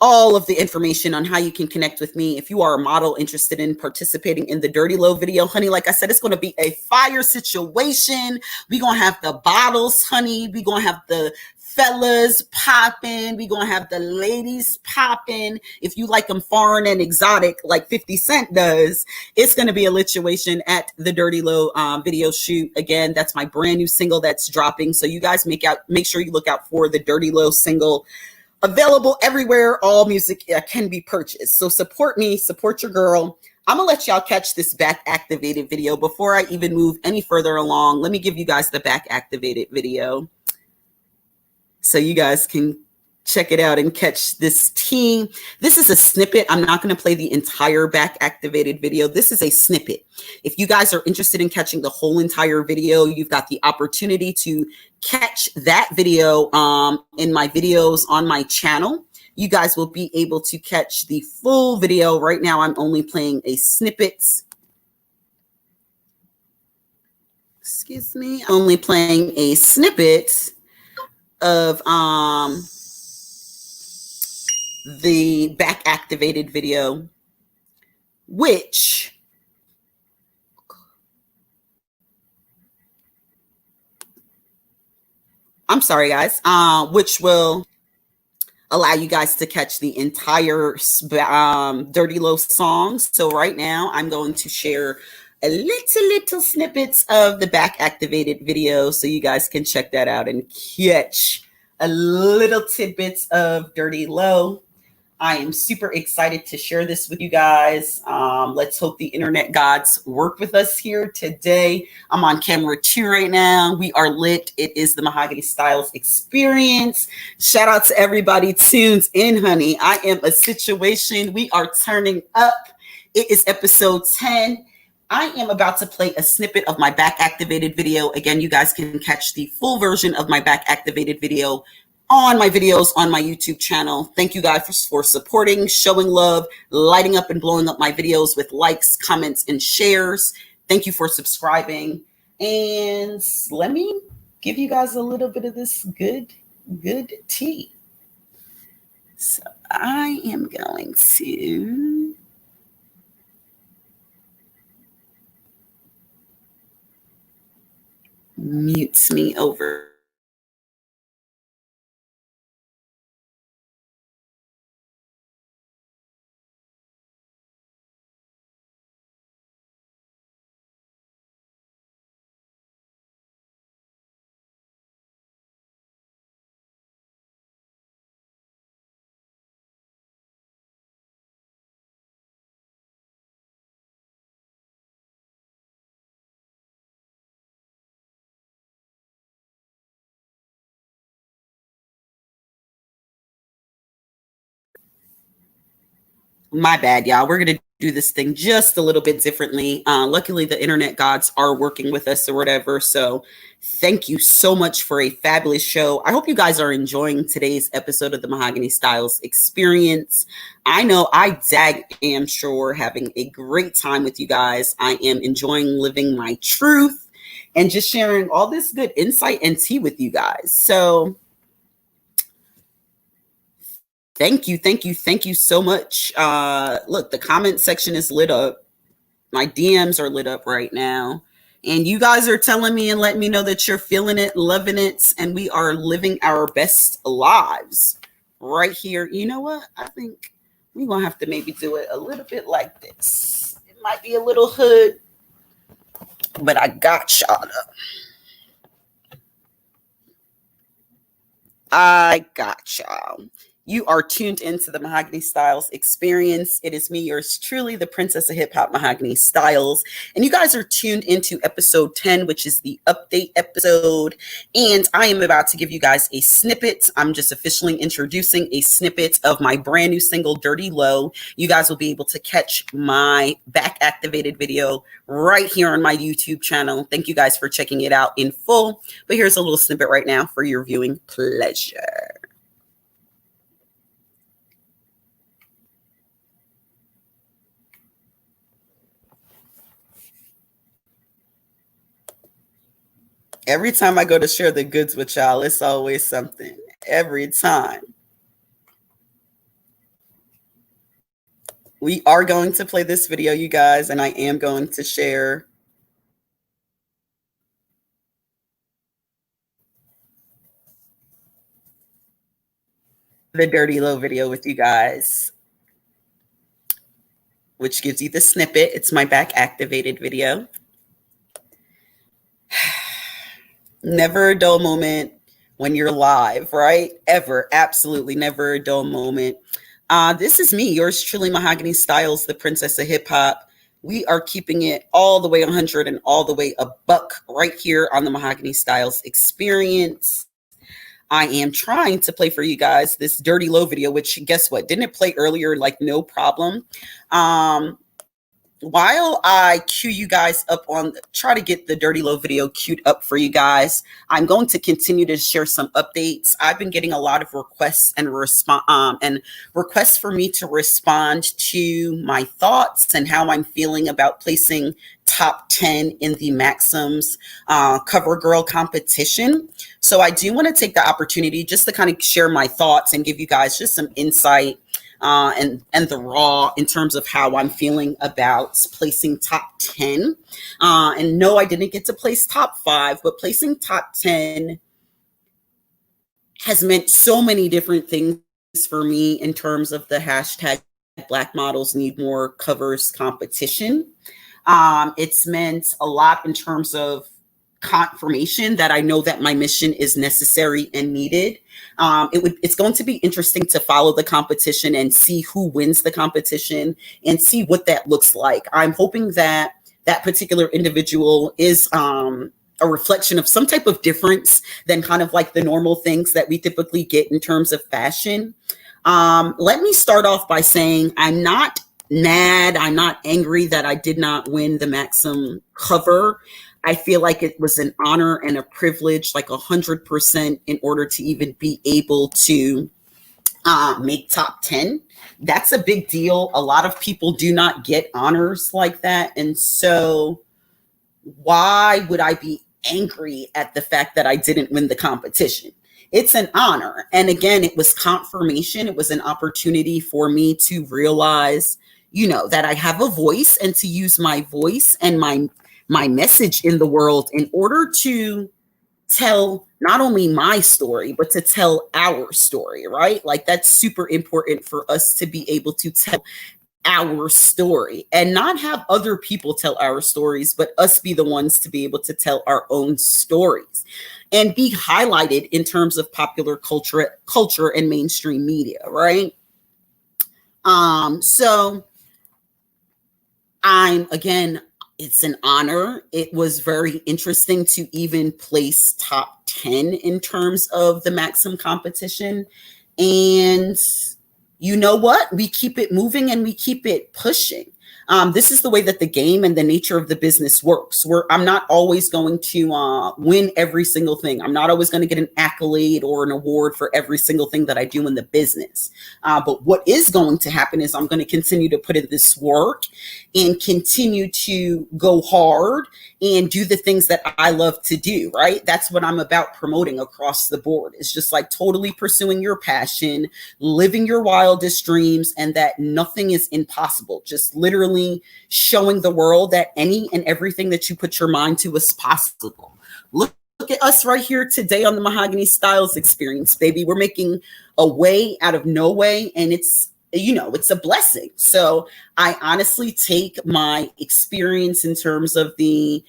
all of the information on how you can connect with me. If you are a model interested in participating in the Dirty Low video, honey, like I said, it's going to be a fire situation. We're going to have the bottles, honey. We're going to have the fellas popping. We're going to have the ladies popping. If you like them foreign and exotic like 50 Cent does, it's going to be a lituation at the Dirty Low video shoot. Again, that's my brand new single that's dropping. So you guys make sure you look out for the Dirty Low single. Available everywhere all music can be purchased. So support me, support your girl. I'm going to let y'all catch this back activated video. Before I even move any further along, let me give you guys the back activated video so you guys can check it out and catch this tea. This is a snippet. I'm not going to play the entire back activated video. This is a snippet. If you guys are interested in catching the whole entire video, you've got the opportunity to catch that video in my videos on my channel. You guys will be able to catch the full video. Right now, I'm only playing a snippet. Excuse me. I'm only playing a snippet of the back activated video, which I'm sorry, guys, which will allow you guys to catch the entire Dirty Low song. So right now I'm going to share a little snippets of the back activated video so you guys can check that out and catch a little tidbits of Dirty Low. I am super excited to share this with you guys. Let's hope the internet gods work with us here today. I'm on camera 2 right now. We are lit. It is the Mahogany Stylez Experience. Shout out to everybody tunes in, honey. I am a situation. We are turning up. It is episode 10. I am about to play a snippet of my back activated video. Again, you guys can catch the full version of my back activated video on my videos on my YouTube channel. Thank you guys for supporting, showing love, lighting up and blowing up my videos with likes, comments, and shares. Thank you for subscribing. And let me give you guys a little bit of this good tea. So I am going to mute me over. My bad, y'all. We're going to do this thing just a little bit differently. Luckily, the internet gods are working with us or whatever. So thank you so much for a fabulous show. I hope you guys are enjoying today's episode of the Mahogany Stylez Experience. I know I am sure having a great time with you guys. I am enjoying living my truth and just sharing all this good insight and tea with you guys. So thank you so much. Look, the comment section is lit up. My DMs are lit up right now. And you guys are telling me and letting me know that you're feeling it, loving it, and we are living our best lives right here. You know what? I think we're going to have to maybe do it a little bit like this. It might be a little hood, but I got y'all. I got y'all. You are tuned into the Mahogany Stylez Experience. It is me, yours truly, the Princess of Hip Hop, Mahogany Stylez. And you guys are tuned into episode 10, which is the update episode. And I am about to give you guys a snippet. I'm just officially introducing a snippet of my brand new single, Dirty Low. You guys will be able to catch my back activated video right here on my YouTube channel. Thank you guys for checking it out in full. But here's a little snippet right now for your viewing pleasure. Every time I go to share the goods with y'all, it's always something. Every time. We are going to play this video, you guys, and I am going to share the Dirty Low video with you guys, which gives you the snippet. It's my back activated video. Never a dull moment when you're live, right? Ever. Absolutely never a dull moment. This is me, yours truly, Mahogany Stylez, the Princess of Hip Hop. We are keeping it all the way 100 and all the way a buck right here on the Mahogany Stylez Experience. I am trying to play for you guys this Dirty Low video, which guess what? Didn't it play earlier? Like no problem. While I cue you guys up on, try to get the Dirty Low video queued up for you guys, I'm going to continue to share some updates. I've been getting a lot of requests and requests for me to respond to my thoughts and how I'm feeling about placing top 10 in the Maxim's Cover Girl competition. So I do want to take the opportunity just to kind of share my thoughts and give you guys just some insight and the raw in terms of how I'm feeling about placing top 10. And no, I didn't get to place top 5, but placing top 10 has meant so many different things for me in terms of the hashtag Black Models Need More Covers competition. It's meant a lot in terms of confirmation that I know that my mission is necessary and needed. It's going to be interesting to follow the competition and see who wins the competition and see what that looks like. I'm hoping that that particular individual is a reflection of some type of difference than kind of like the normal things that we typically get in terms of fashion. Let me start off by saying I'm not mad. I'm not angry that I did not win the Maxim cover. I feel like it was an honor and a privilege, like 100%, in order to even be able to make top 10. That's a big deal. A lot of people do not get honors like that. And so why would I be angry at the fact that I didn't win the competition? It's an honor. And again, it was confirmation. It was an opportunity for me to realize, that I have a voice and to use my voice and my message in the world in order to tell not only my story, but to tell our story, right? Like that's super important for us to be able to tell our story and not have other people tell our stories, but us be the ones to be able to tell our own stories and be highlighted in terms of popular culture and mainstream media, right? So it's an honor. It was very interesting to even place top 10 in terms of the Maxim competition. And you know what? We keep it moving and we keep it pushing. This is the way that the game and the nature of the business works. I'm not always going to win every single thing. I'm not always going to get an accolade or an award for every single thing that I do in the business. But what is going to happen is I'm going to continue to put in this work and continue to go hard and do the things that I love to do, right? That's what I'm about promoting across the board. It's just like totally pursuing your passion, living your wildest dreams, and that nothing is impossible. Just literally showing the world that any and everything that you put your mind to is possible. Look at us right here today on the Mahogany Stylez Experience, baby. We're making a way out of no way, and it's a blessing. So I honestly take my experience in terms of the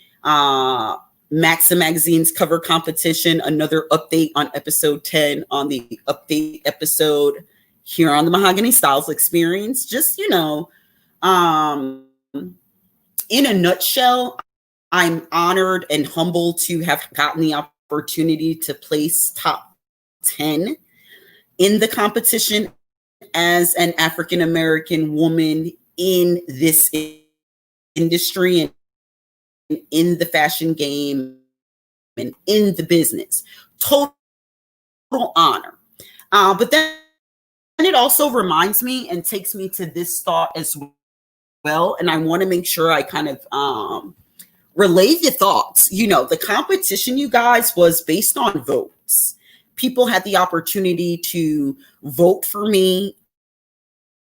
Maxim Magazine's cover competition, another update on episode 10 on the update episode here on the Mahogany Stylez Experience. Just, in a nutshell, I'm honored and humbled to have gotten the opportunity to place top 10 in the competition as an African-American woman in this industry and in the fashion game and in the business. Total honor. But then it also reminds me and takes me to this thought as well. And I want to make sure I kind of relay the thoughts. The competition, you guys, was based on votes. People had the opportunity to vote for me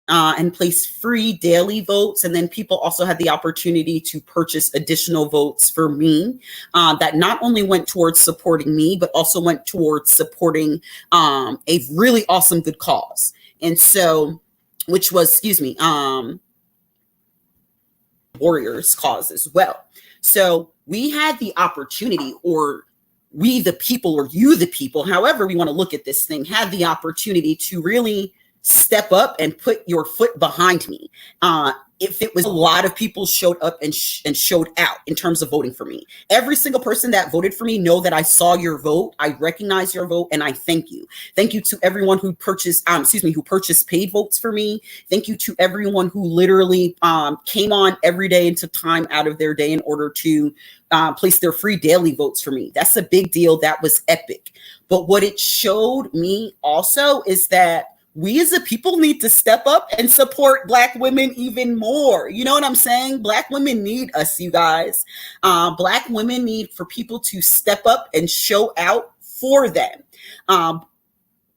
and place free daily votes. And then people also had the opportunity to purchase additional votes for me that not only went towards supporting me, but also went towards supporting a really awesome good cause. And so, which was, Warriors cause as well. So we had the opportunity, or we the people, or you the people, however we want to look at this thing, had the opportunity to really step up and put your foot behind me. If it was a lot of people showed up and showed out in terms of voting for me. Every single person that voted for me know that I saw your vote, I recognize your vote, and I thank you. Thank you to everyone who purchased paid votes for me. Thank you to everyone who literally came on every day and took time out of their day in order to place their free daily votes for me. That's a big deal. That was epic. But what it showed me also is that we as a people need to step up and support Black women even more. You know what I'm saying? Black women need us, you guys. Black women need for people to step up and show out for them.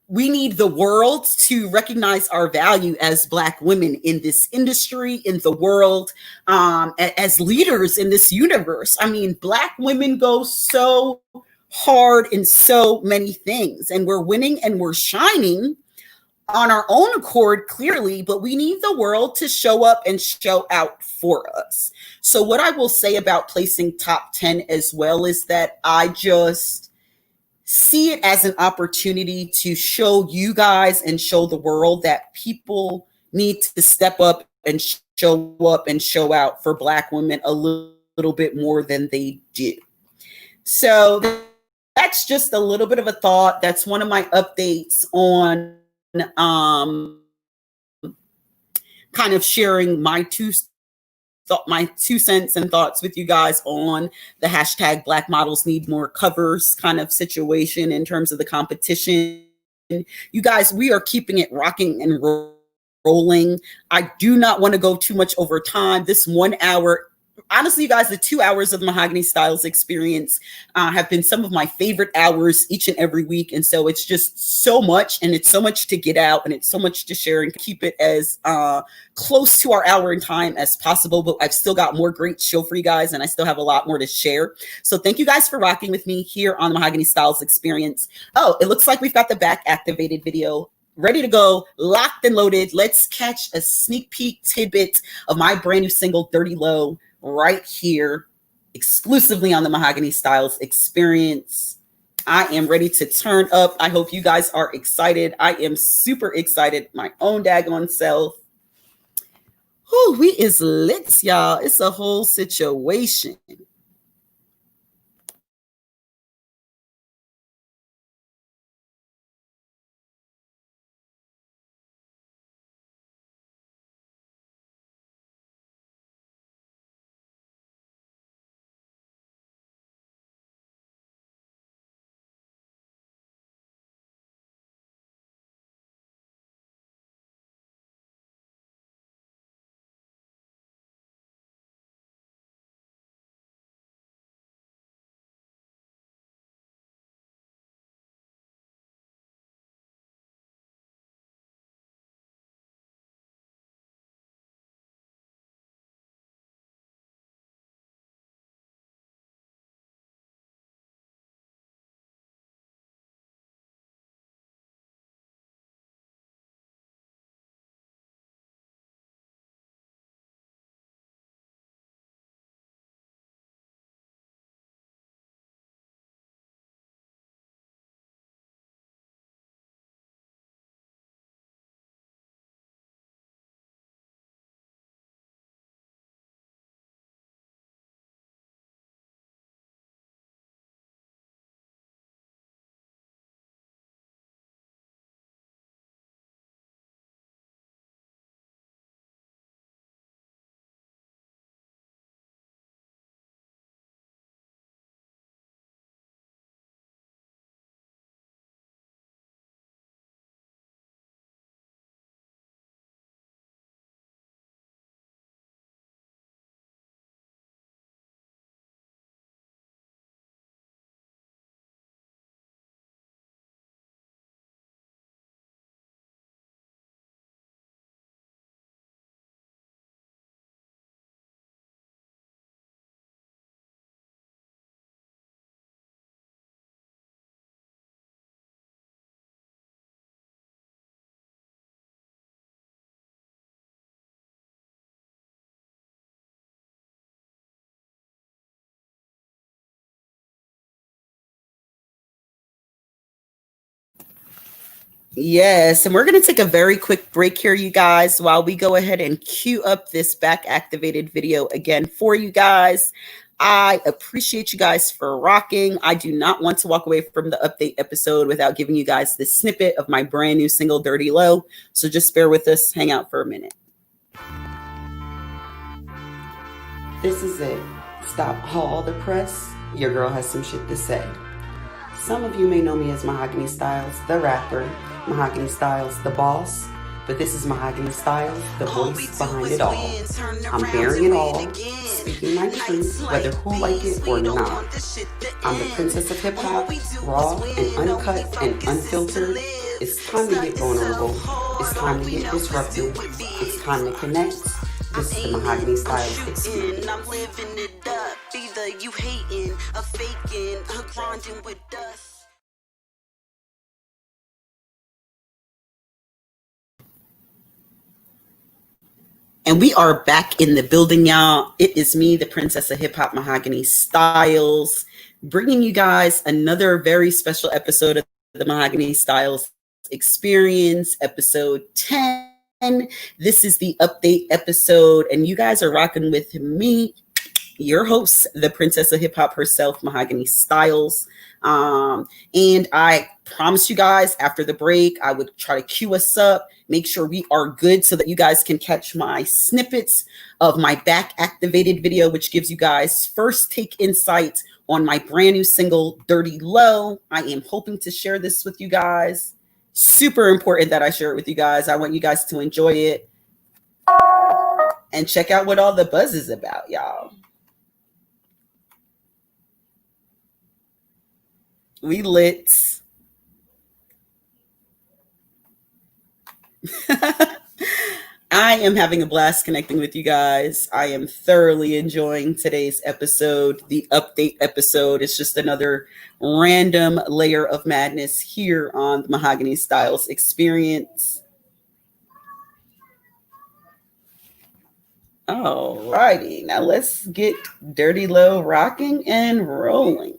We need the world to recognize our value as Black women in this industry, in the world, as leaders in this universe. I mean, Black women go so hard in so many things, and we're winning and we're shining on our own accord, clearly, but we need the world to show up and show out for us. So, what I will say about placing top 10 as well is that I just see it as an opportunity to show you guys and show the world that people need to step up and show out for Black women a little bit more than they do. So that's just a little bit of a thought. That's one of my updates on um, kind of sharing my 2 cents and thoughts with you guys on the hashtag Black models need more covers kind of situation in terms of the competition. You guys, we are keeping it rocking and rolling. I do not want to go too much over time. This 1 hour, honestly, you guys, the 2 hours of Mahogany Stylez Experience have been some of my favorite hours each and every week. And so it's just so much, and it's so much to get out, and it's so much to share, and keep it as close to our hour in time as possible. But I've still got more great show for you guys, and I still have a lot more to share. So thank you guys for rocking with me here on the Mahogany Stylez Experience. Oh, it looks like we've got the back activated video ready to go, locked and loaded. Let's catch a sneak peek tidbit of my brand new single, Dirty Low, right here, exclusively on the Mahogany Stylez Experience. I am ready to turn up. I hope you guys are excited. I am super excited. My own daggone self. Whew, we is lit, y'all. It's a whole situation. Yes, and we're going to take a very quick break here, you guys, while we go ahead and queue up this back activated video again for you guys. I appreciate you guys for rocking. I do not want to walk away from the update episode without giving you guys this snippet of my brand new single, Dirty Low. So just bear with us. Hang out for a minute. This is it. Stop all the press. Your girl has some shit to say. Some of you may know me as Mahogany Stylez, the rapper, Mahogany Stylez, the boss, but this is Mahogany Stylez, the voice behind it all. I'm bearing it all, speaking my truth, whether who like it or not. I'm the princess of hip-hop, raw and uncut and unfiltered. It's time to get vulnerable. It's time to get disruptive. It's time to connect. This is the Mahogany Stylez Experience. I'm living it up. Either you hating, or faking, or grinding with us. And we are back in the building, y'all. It is me, the Princess of Hip Hop, Mahogany Stylez, bringing you guys another very special episode of the Mahogany Stylez Experience, episode 10. This is the update episode, and you guys are rocking with me, your host, the Princess of Hip Hop herself, Mahogany Stylez. And I promised you guys after the break, I would try to cue us up, make sure we are good so that you guys can catch my snippets of my back activated video, which gives you guys first take insights on my brand new single, Dirty Low. I am hoping to share this with you guys. Super important that I share it with you guys. I want you guys to enjoy it and check out what all the buzz is about, y'all. We lit. I am having a blast connecting with you guys. I am thoroughly enjoying today's episode. The update episode is just another random layer of madness here on the Mahogany Stylez Experience. Alrighty, now let's get Dirty Low rocking and rolling.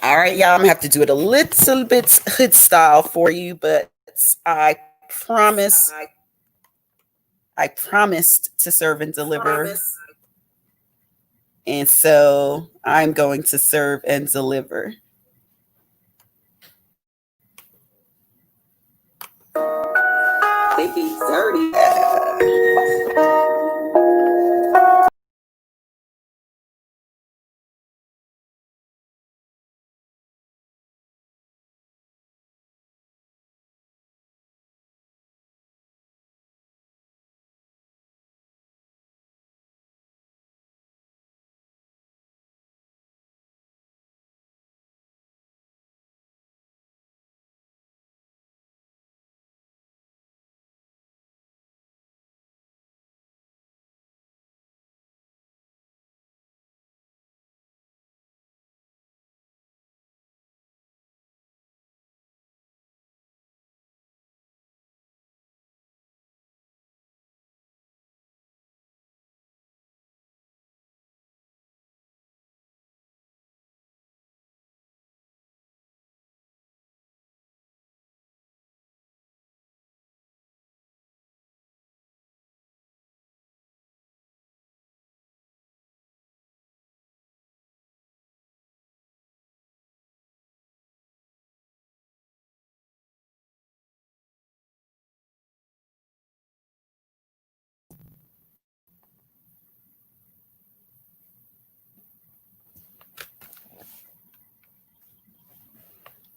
All right, y'all, I'm gonna have to do it a little bit hood style for you, but I promised to serve and deliver. And so I'm going to serve and deliver. They be dirty.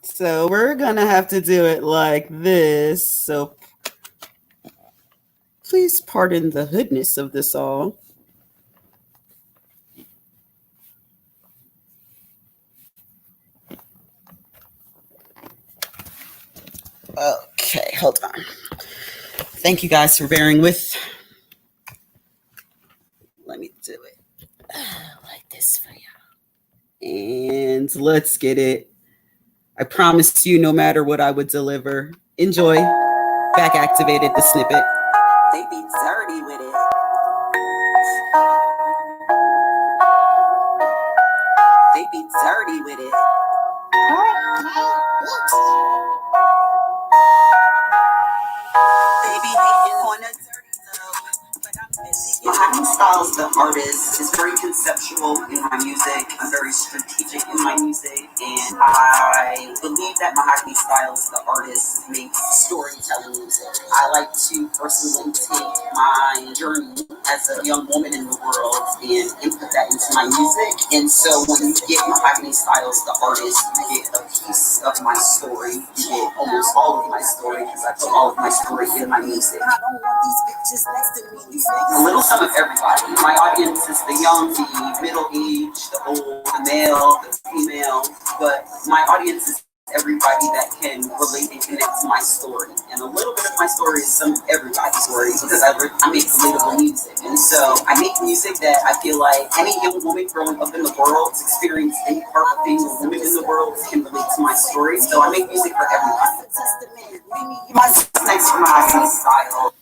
So we're gonna have to do it like this. So please pardon the hoodness of this all. Okay, hold on. Thank you guys for bearing with. Let me do it like this for you. And let's get it. I promised you no matter what I would deliver. Enjoy. Back activated the snippet. They be dirty with it. They be dirty with it. They be hating on a dirty low. Mahogany Stylez, the artist, is very conceptual in my music. I'm very strategic in my music, and I believe that Mahogany Stylez, the artist, makes storytelling music. I like to personally take my journey as a young woman in the world and input that into my music. And so when you get Mahogany Stylez, the artist, you get a piece of my story. You get almost all of my story because I put all of my story in my music. I don't want these bitches next to me. A little some of everybody. My audience is the young, the middle age, the old, the male, the female, but my audience is everybody that can relate and connect to my story. And a little bit of my story is some of everybody's story because I make relatable music. And so I make music that I feel like any young woman growing up in the world, experience any part of being a woman in the world can relate to my story. So I make music for everybody. What's next for Mahogany Style?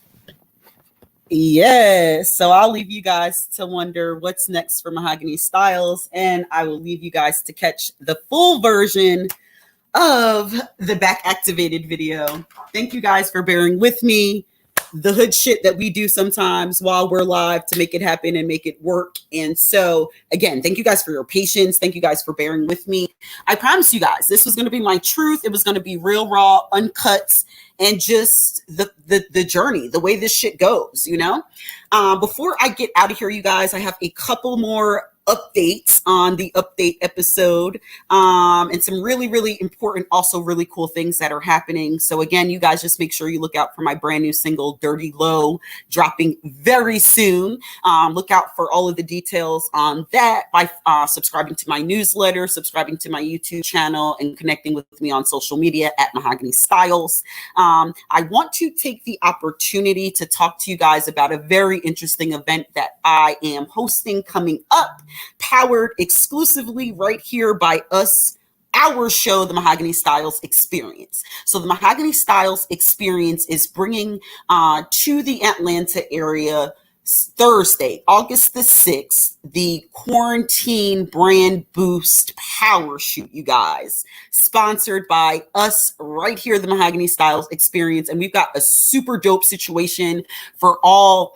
Yes, so I'll leave you guys to wonder what's next for Mahogany Stylez, and I will leave you guys to catch the full version of the back activated video. Thank you guys for bearing with me. The hood shit that we do sometimes while we're live to make it happen and make it work. And so again, thank you guys for your patience. Thank you guys for bearing with me. I promise you guys, this was going to be my truth. It was going to be real, raw, uncut, and just the journey, the way this shit goes, you know? Before I get out of here, you guys, I have a couple more updates on the update episode, and some really, really important, also really cool things that are happening. So again, you guys just make sure you look out for my brand new single, Dirty Low, dropping very soon. Look out for all of the details on that by subscribing to my newsletter, subscribing to my YouTube channel, and connecting with me on social media at Mahogany Stylez. I want to take the opportunity to talk to you guys about a very interesting event that I am hosting coming up, powered exclusively right here by us, our show, the Mahogany Stylez Experience. So the Mahogany Stylez Experience is bringing to the Atlanta area Thursday, August the 6th, the Quarantine Brand Boost Power Shoot, you guys, sponsored by us right here, the Mahogany Stylez Experience. And we've got a super dope situation for all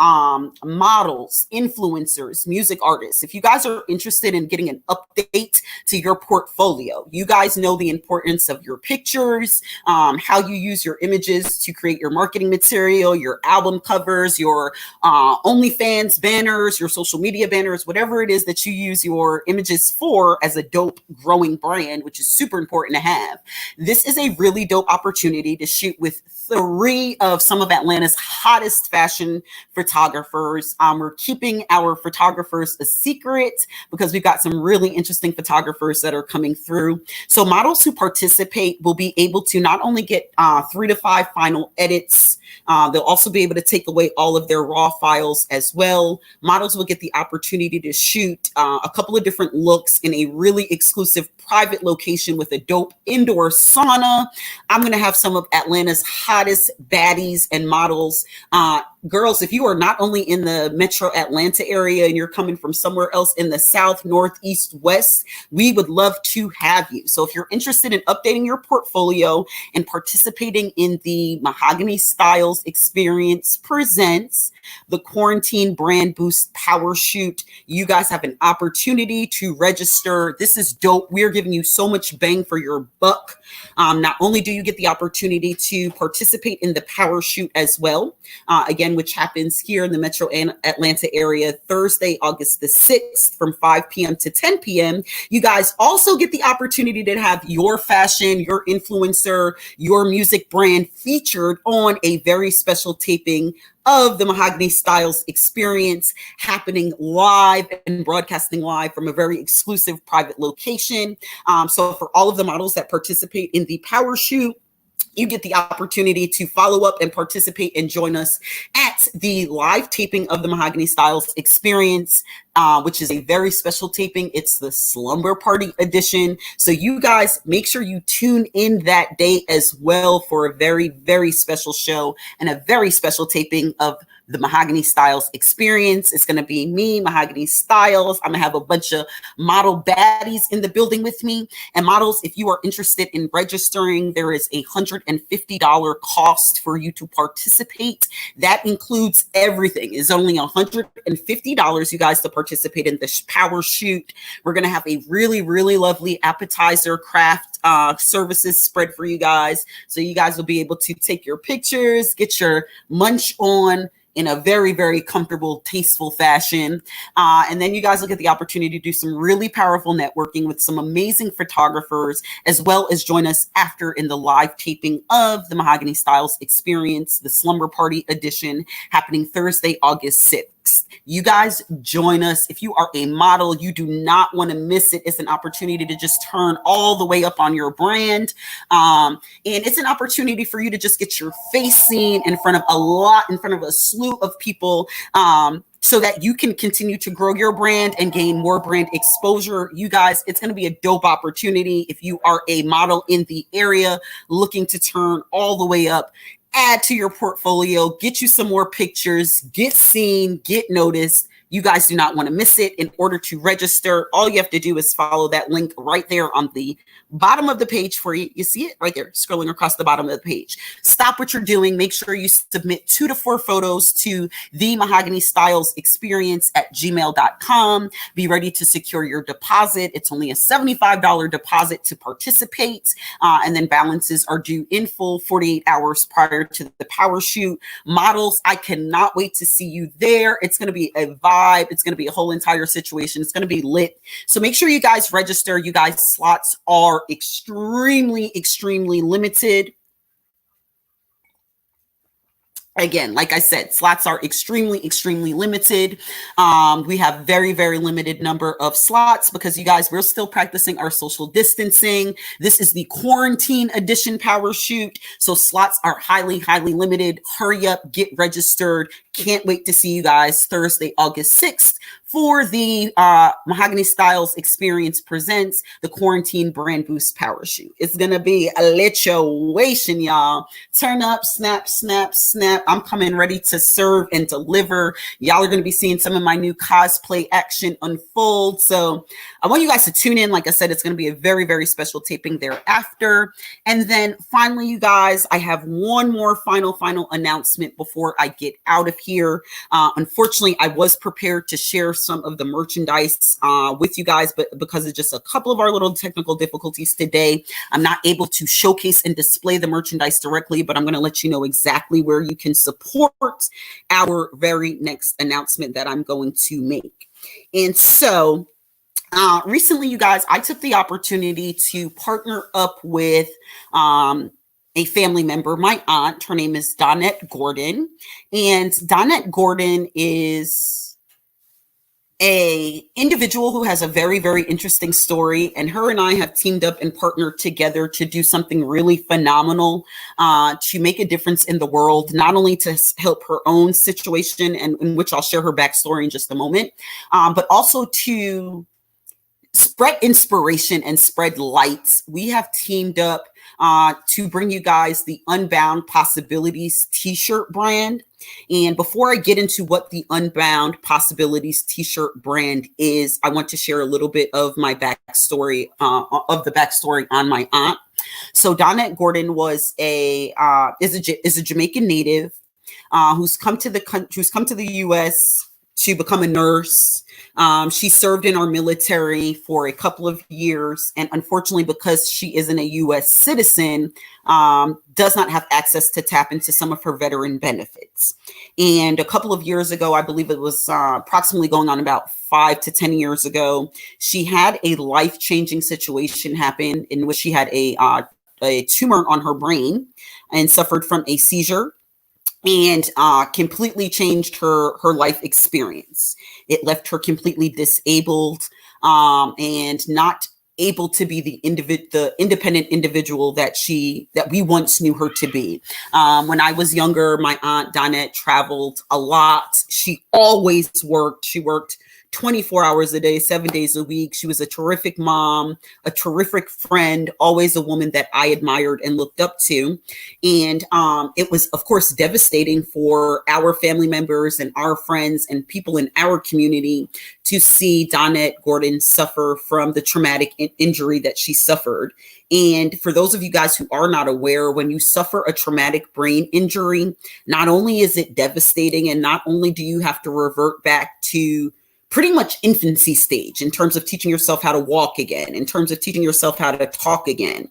models, influencers, music artists. If you guys are interested in getting an update to your portfolio, you guys know the importance of your pictures, how you use your images to create your marketing material, your album covers, your OnlyFans banners, your social media banners, whatever it is that you use your images for as a dope growing brand, which is super important to have. This is a really dope opportunity to shoot with 3 of some of Atlanta's hottest fashion photographers. We're keeping our photographers a secret because we've got some really interesting photographers that are coming through. So models who participate will be able to not only get 3 to 5 final edits, they'll also be able to take away all of their raw files as well. Models will get the opportunity to shoot a couple of different looks in a really exclusive private location with a dope indoor sauna. I'm going to have some of Atlanta's hottest baddies and models. Girls, if you are not only in the metro Atlanta area and you're coming from somewhere else in the south, north, east, west, we would love to have you. So if you're interested in updating your portfolio and participating in the Mahogany Stylez Experience presents the Quarantine Brand Boost Power Shoot, you guys have an opportunity to register. This is dope. We're giving you so much bang for your buck. Not only do you get the opportunity to participate in the power shoot as well, again, which happens here in the metro Atlanta area, Thursday, August the 6th from 5 p.m. to 10 p.m. You guys also get the opportunity to have your fashion, your influencer, your music brand featured on a very special taping of the Mahogany Stylez Experience, happening live and broadcasting live from a very exclusive private location. So for all of the models that participate in the power shoot, you get the opportunity to follow up and participate and join us at the live taping of the Mahogany Stylez Experience, which is a very special taping. It's the Slumber Party edition. So you guys make sure you tune in that day as well for a very, very special show and a very special taping of the Mahogany Stylez Experience. It's going to be me, Mahogany Stylez. I'm going to have a bunch of model baddies in the building with me. And models, if you are interested in registering, there is a $150 cost for you to participate. That includes everything. It's only $150, you guys, to participate in this power shoot. We're going to have a really, really lovely appetizer craft services spread for you guys. So you guys will be able to take your pictures, get your munch on in a very, very comfortable, tasteful fashion. And then you guys will get the opportunity to do some really powerful networking with some amazing photographers, as well as join us after in the live taping of the Mahogany Stylez Experience, the Slumber Party edition, happening Thursday, August 6th. You guys join us. If you are a model, you do not want to miss it. It's an opportunity to just turn all the way up on your brand. And it's an opportunity for you to just get your face seen in front of a slew of people, so that you can continue to grow your brand and gain more brand exposure. You guys, it's going to be a dope opportunity. If you are a model in the area looking to turn all the way up, add to your portfolio, get you some more pictures, get seen, get noticed. You guys do not want to miss it. In order to register, all you have to do is follow that link right there on the bottom of the page for you. You see it right there, scrolling across the bottom of the page. Stop what you're doing. Make sure you submit 2 to 4 photos to the Mahogany Stylez Experience at gmail.com. Be ready to secure your deposit. It's only a $75 deposit to participate. And then balances are due in full 48 hours prior to the power shoot. Models, I cannot wait to see you there. It's going to be a vibe. It's going to be a whole entire situation. It's going to be lit. So make sure you guys register. You guys, slots are extremely, extremely limited. Again, like I said, slots are extremely, extremely limited. We have very, very limited number of slots because you guys, we're still practicing our social distancing. This is the quarantine edition power shoot. So slots are highly, highly limited. Hurry up, get registered. Can't wait to see you guys Thursday, August 6th for the Mahogany Stylez Experience presents the Quarantine Brand Boost Power Shoot. It's going to be a lituation, y'all. Turn up, snap, snap, snap. I'm coming ready to serve and deliver. Y'all are going to be seeing some of my new cosplay action unfold. So I want you guys to tune in. Like I said, it's going to be a very, very special taping thereafter. And then finally, you guys, I have one more final announcement before I get out of here. Unfortunately, I was prepared to share some of the merchandise with you guys, but because of just a couple of our little technical difficulties today, I'm not able to showcase and display the merchandise directly, but I'm going to let you know exactly where you can support our very next announcement that I'm going to make. And so recently, you guys, I took the opportunity to partner up with a family member, my aunt. Her name is Donette Gordon, and Donette Gordon is a individual who has a very, very interesting story, and her and I have teamed up and partnered together to do something really phenomenal, to make a difference in the world, not only to help her own situation, and in which I'll share her backstory in just a moment, but also to spread inspiration and spread light. We have teamed up to bring you guys the Unbound Possibilities t-shirt brand. And before I get into what the Unbound Possibilities t-shirt brand is, I want to share a little bit of my backstory, on my aunt. So Donette Gordon was is a Jamaican native who's come to the U.S. to become a nurse. She served in our military for a couple of years, and unfortunately, because she isn't a U.S. citizen, does not have access to tap into some of her veteran benefits. And a couple of years ago, I believe it was approximately going on about 5 to 10 years ago, she had a life-changing situation happen in which she had a tumor on her brain and suffered from a seizure, and completely changed her life experience. It left her completely disabled and not able to be the independent individual that we once knew her to be. When I was younger, my aunt Donette traveled a lot. She always worked. She worked 24 hours a day, 7 days a week. She was a terrific mom, a terrific friend, always a woman that I admired and looked up to. And it was, of course, devastating for our family members and our friends and people in our community to see Donette Gordon suffer from the traumatic injury that she suffered. And for those of you guys who are not aware, when you suffer a traumatic brain injury, not only is it devastating, and not only do you have to revert back to pretty much infancy stage in terms of teaching yourself how to walk again, in terms of teaching yourself how to talk again.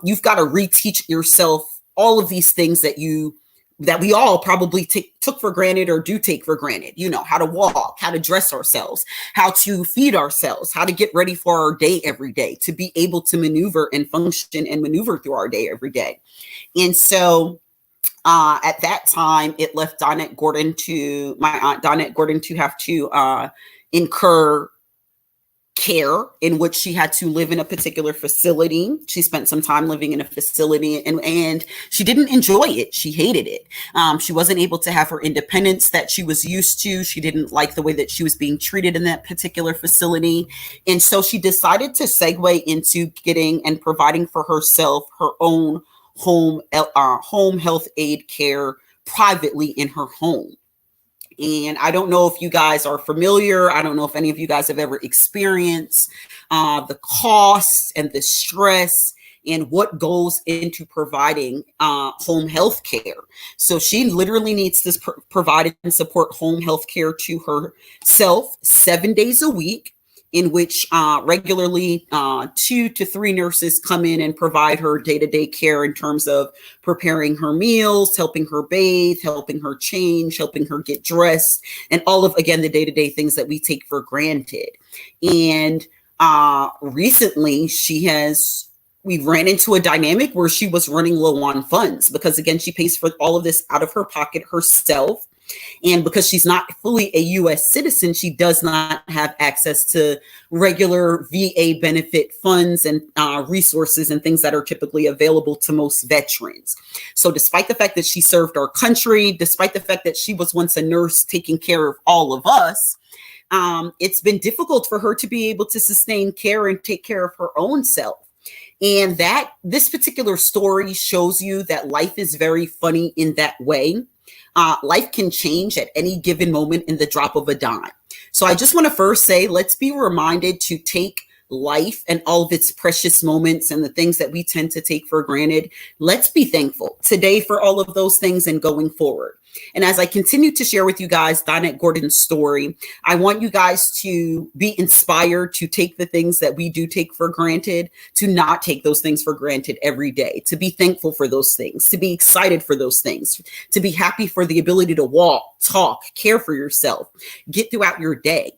You've got to reteach yourself all of these things that we all probably took for granted or do take for granted. You know, how to walk, how to dress ourselves, how to feed ourselves, how to get ready for our day every day, to be able to maneuver and function and maneuver through our day every day. And so At that time, it left my Aunt Donette Gordon to have to incur care in which she had to live in a particular facility. She spent some time living in a facility and she didn't enjoy it. She hated it. She wasn't able to have her independence that she was used to. She didn't like the way that she was being treated in that particular facility. And so she decided to segue into getting and providing for herself her own home health aid care privately in her home. And I don't know if you guys are familiar. I don't know if any of you guys have ever experienced the cost and the stress and what goes into providing home health care. So she literally needs to provide and support home health care to herself 7 days a week, in which regularly 2 to 3 nurses come in and provide her day-to-day care in terms of preparing her meals, helping her bathe, helping her change, helping her get dressed, and all of, again, the day-to-day things that we take for granted. And recently we ran into a dynamic where she was running low on funds because, again, she pays for all of this out of her pocket herself. And because she's not fully a U.S. citizen, she does not have access to regular VA benefit funds and resources and things that are typically available to most veterans. So despite the fact that she served our country, despite the fact that she was once a nurse taking care of all of us, it's been difficult for her to be able to sustain care and take care of her own self. And this particular story shows you that life is very funny in that way. Life can change at any given moment in the drop of a dime. So I just want to first say, let's be reminded to take life and all of its precious moments and the things that we tend to take for granted. Let's be thankful today for all of those things and going forward. And as I continue to share with you guys Donette Gordon's story, I want you guys to be inspired to take the things that we do take for granted, to not take those things for granted every day, to be thankful for those things, to be excited for those things, to be happy for the ability to walk, talk, care for yourself, get throughout your day.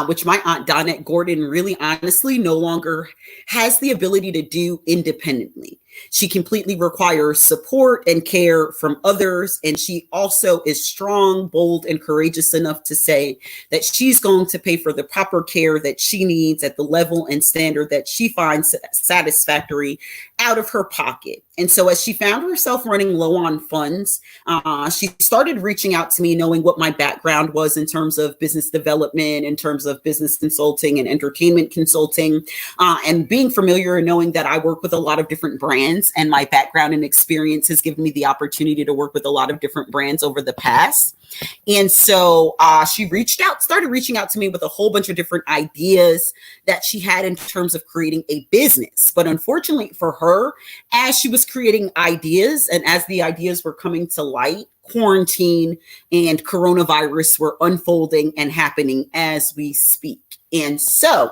Which my Aunt Donette Gordon really honestly no longer has the ability to do independently. She completely requires support and care from others. And she also is strong, bold, and courageous enough to say that she's going to pay for the proper care that she needs at the level and standard that she finds satisfactory out of her pocket. And so as she found herself running low on funds, she started reaching out to me, knowing what my background was in terms of business development, in terms of business consulting and entertainment consulting, and being familiar and knowing that I work with a lot of different brands. And my background and experience has given me the opportunity to work with a lot of different brands over the past. And so she started reaching out to me with a whole bunch of different ideas that she had in terms of creating a business. But unfortunately for her, as she was creating ideas and as the ideas were coming to light, quarantine and coronavirus were unfolding and happening as we speak. And so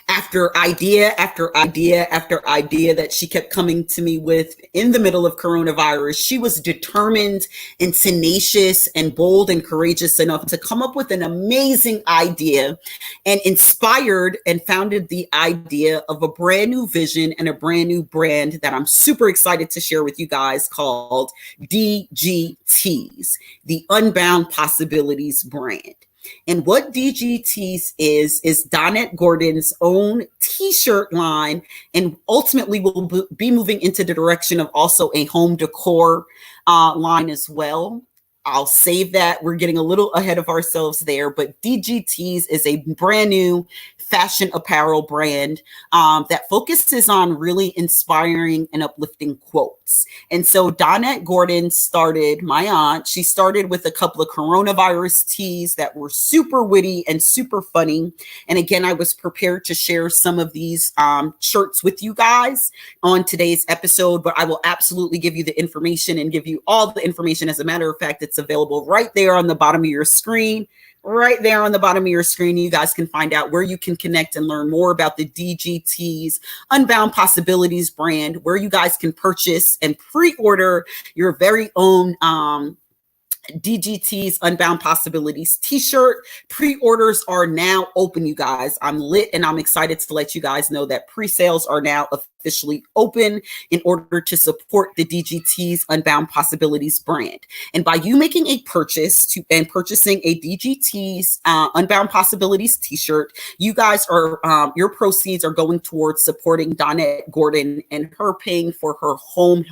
after idea after idea after idea that she kept coming to me with in the middle of coronavirus, she was determined and tenacious and bold and courageous enough to come up with an amazing idea and inspired and founded the idea of a brand new vision and a brand new brand that I'm super excited to share with you guys called DGTs, the Unbound Possibilities brand. And what DGTs is Donette Gordon's own t-shirt line, and ultimately will be moving into the direction of also a home decor line as well. I'll save that. We're getting a little ahead of ourselves there, but DGTs is a brand new fashion apparel brand that focuses on really inspiring and uplifting quotes. And so Donette Gordon she started with a couple of coronavirus tees that were super witty and super funny. And again, I was prepared to share some of these shirts with you guys on today's episode, but I will absolutely give you the information and give you all the information. As a matter of fact, it's available right there on the bottom of your screen. Right there on the bottom of your screen, you guys can find out where you can connect and learn more about the DGT's Unbound Possibilities brand, where you guys can purchase and pre-order your very own DGT's Unbound Possibilities t-shirt. Pre-orders are now open, you guys. I'm lit and I'm excited to let you guys know that pre-sales are now officially open in order to support the DGT's Unbound Possibilities brand. And by you making a purchase and purchasing a DGT's Unbound Possibilities t-shirt, you guys are, your proceeds are going towards supporting Donette Gordon and her paying for her home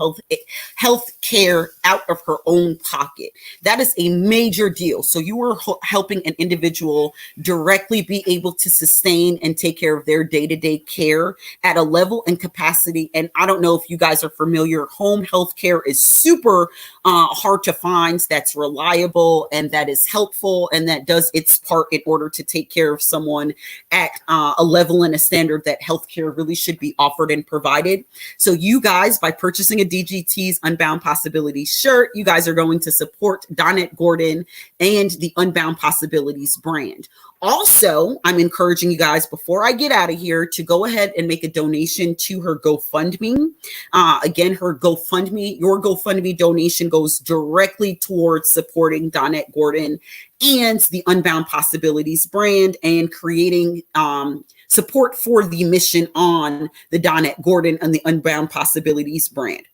health care out of her own pocket. That is a major deal. So you are helping an individual directly be able to sustain and take care of their day-to-day care at a level and capacity. And I don't know if you guys are familiar, home health care is super hard to find, that's reliable and that is helpful and that does its part in order to take care of someone at a level and a standard that healthcare really should be offered and provided. So you guys, by purchasing a DGT's Unbound Possibilities shirt, you guys are going to support Donette Gordon and the Unbound Possibilities brand. Also, I'm encouraging you guys, before I get out of here, to go ahead and make a donation to her GoFundMe. Again, her GoFundMe, your GoFundMe donation goes directly towards supporting Donette Gordon and the Unbound Possibilities brand and creating support for the mission on the Donette Gordon and the Unbound Possibilities brand.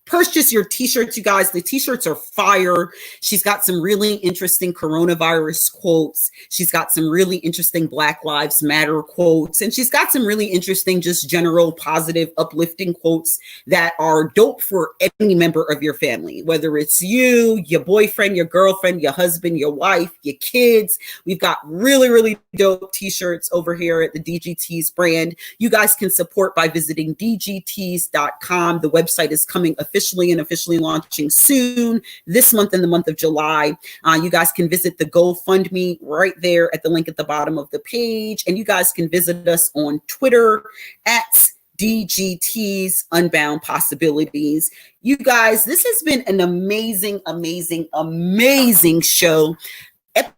Purchase your t-shirts, you guys. The t-shirts are fire. She's got some really interesting coronavirus quotes. She's got some really interesting Black Lives Matter quotes. And she's got some really interesting, just general positive, uplifting quotes that are dope for any member of your family, whether it's you, your boyfriend, your girlfriend, your husband, your wife, your kids. We've got really, really dope t-shirts over here at the DGT's brand. You guys can support by visiting dgts.com. The website is coming officially launching soon this month, in the month of July. You guys can visit the GoFundMe right there at the link at the bottom of the page. And you guys can visit us on Twitter at DGT's Unbound Possibilities. You guys, this has been an amazing, amazing, amazing show.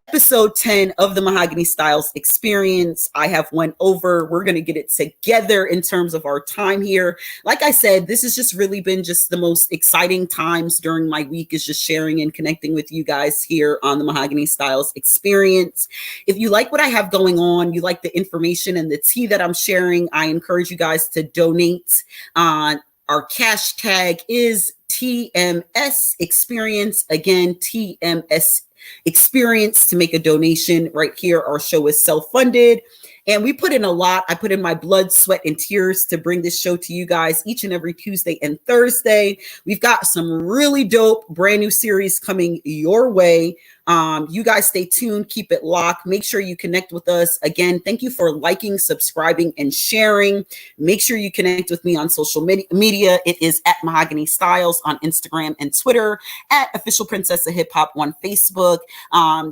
Episode 10 of the Mahogany Stylez Experience. I have went over. We're going to get it together in terms of our time here. Like I said, this has just really been just the most exciting times during my week, is just sharing and connecting with you guys here on the Mahogany Stylez Experience. If you like what I have going on, you like the information and the tea that I'm sharing, I encourage you guys to donate. Our cash tag is TMS Experience. Again, TMS Experience, to make a donation right here. Our show is self-funded and we put in a lot. I put in my blood, sweat, and tears to bring this show to you guys each and every Tuesday and Thursday. We've got some really dope brand new series coming your way. You guys stay tuned, keep it locked. Make sure you connect with us. Again, thank you for liking, subscribing, and sharing. Make sure you connect with me on social media. It is at Mahogany Stylez on Instagram and Twitter, at Official Princess of Hip Hop on Facebook.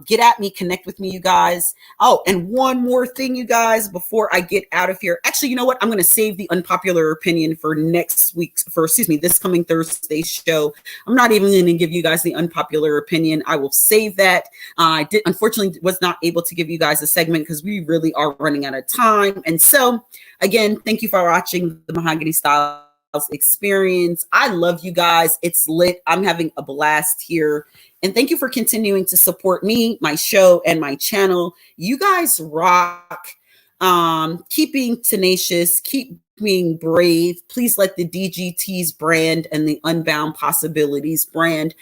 Get at me, connect with me, you guys. Oh, and one more thing, you guys, before I get out of here. Actually, you know what? I'm going to save the unpopular opinion for this coming Thursday show. I'm not even going to give you guys the unpopular opinion. I will save that. I unfortunately was not able to give you guys a segment because we really are running out of time. And so again, thank you for watching the Mahogany Stylez Experience. I love you guys. It's lit. I'm having a blast here. And thank you for continuing to support me, my show, and my channel. You guys rock. Keep being tenacious. Keep being brave. Please let the DGT's brand and the Unbound Possibilities brand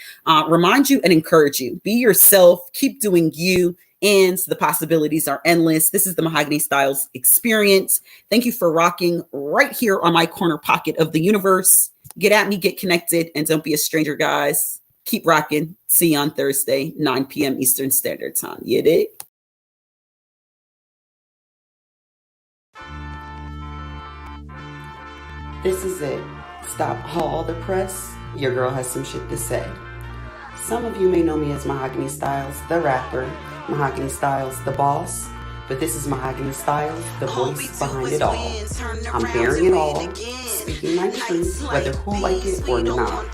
remind you and encourage you. Be yourself. Keep doing you. And the possibilities are endless. This is the Mahogany Stylez Experience. Thank you for rocking right here on my corner pocket of the universe. Get at me, get connected, and don't be a stranger, guys. Keep rocking. See you on Thursday, 9 p.m. Eastern Standard Time. You dig? This is it. Stop all the press. Your girl has some shit to say. Some of you may know me as Mahogany Stylez, the rapper, Mahogany Stylez, the boss, but this is Mahogany Stylez, the voice behind it all. I'm bearing it all, speaking my truth, whether who like it or not.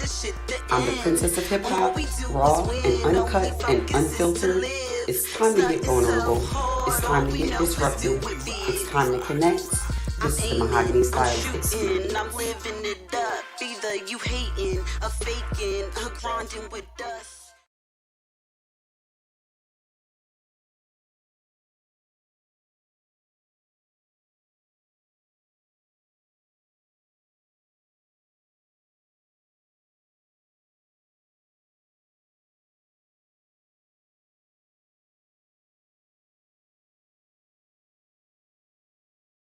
I'm the princess of hip hop, raw and uncut and unfiltered. It's time to get vulnerable. It's time to get disruptive. It's time to connect. This is the Mahogany Stylez Experience. I'm living it up. Either you hating or faking or grinding with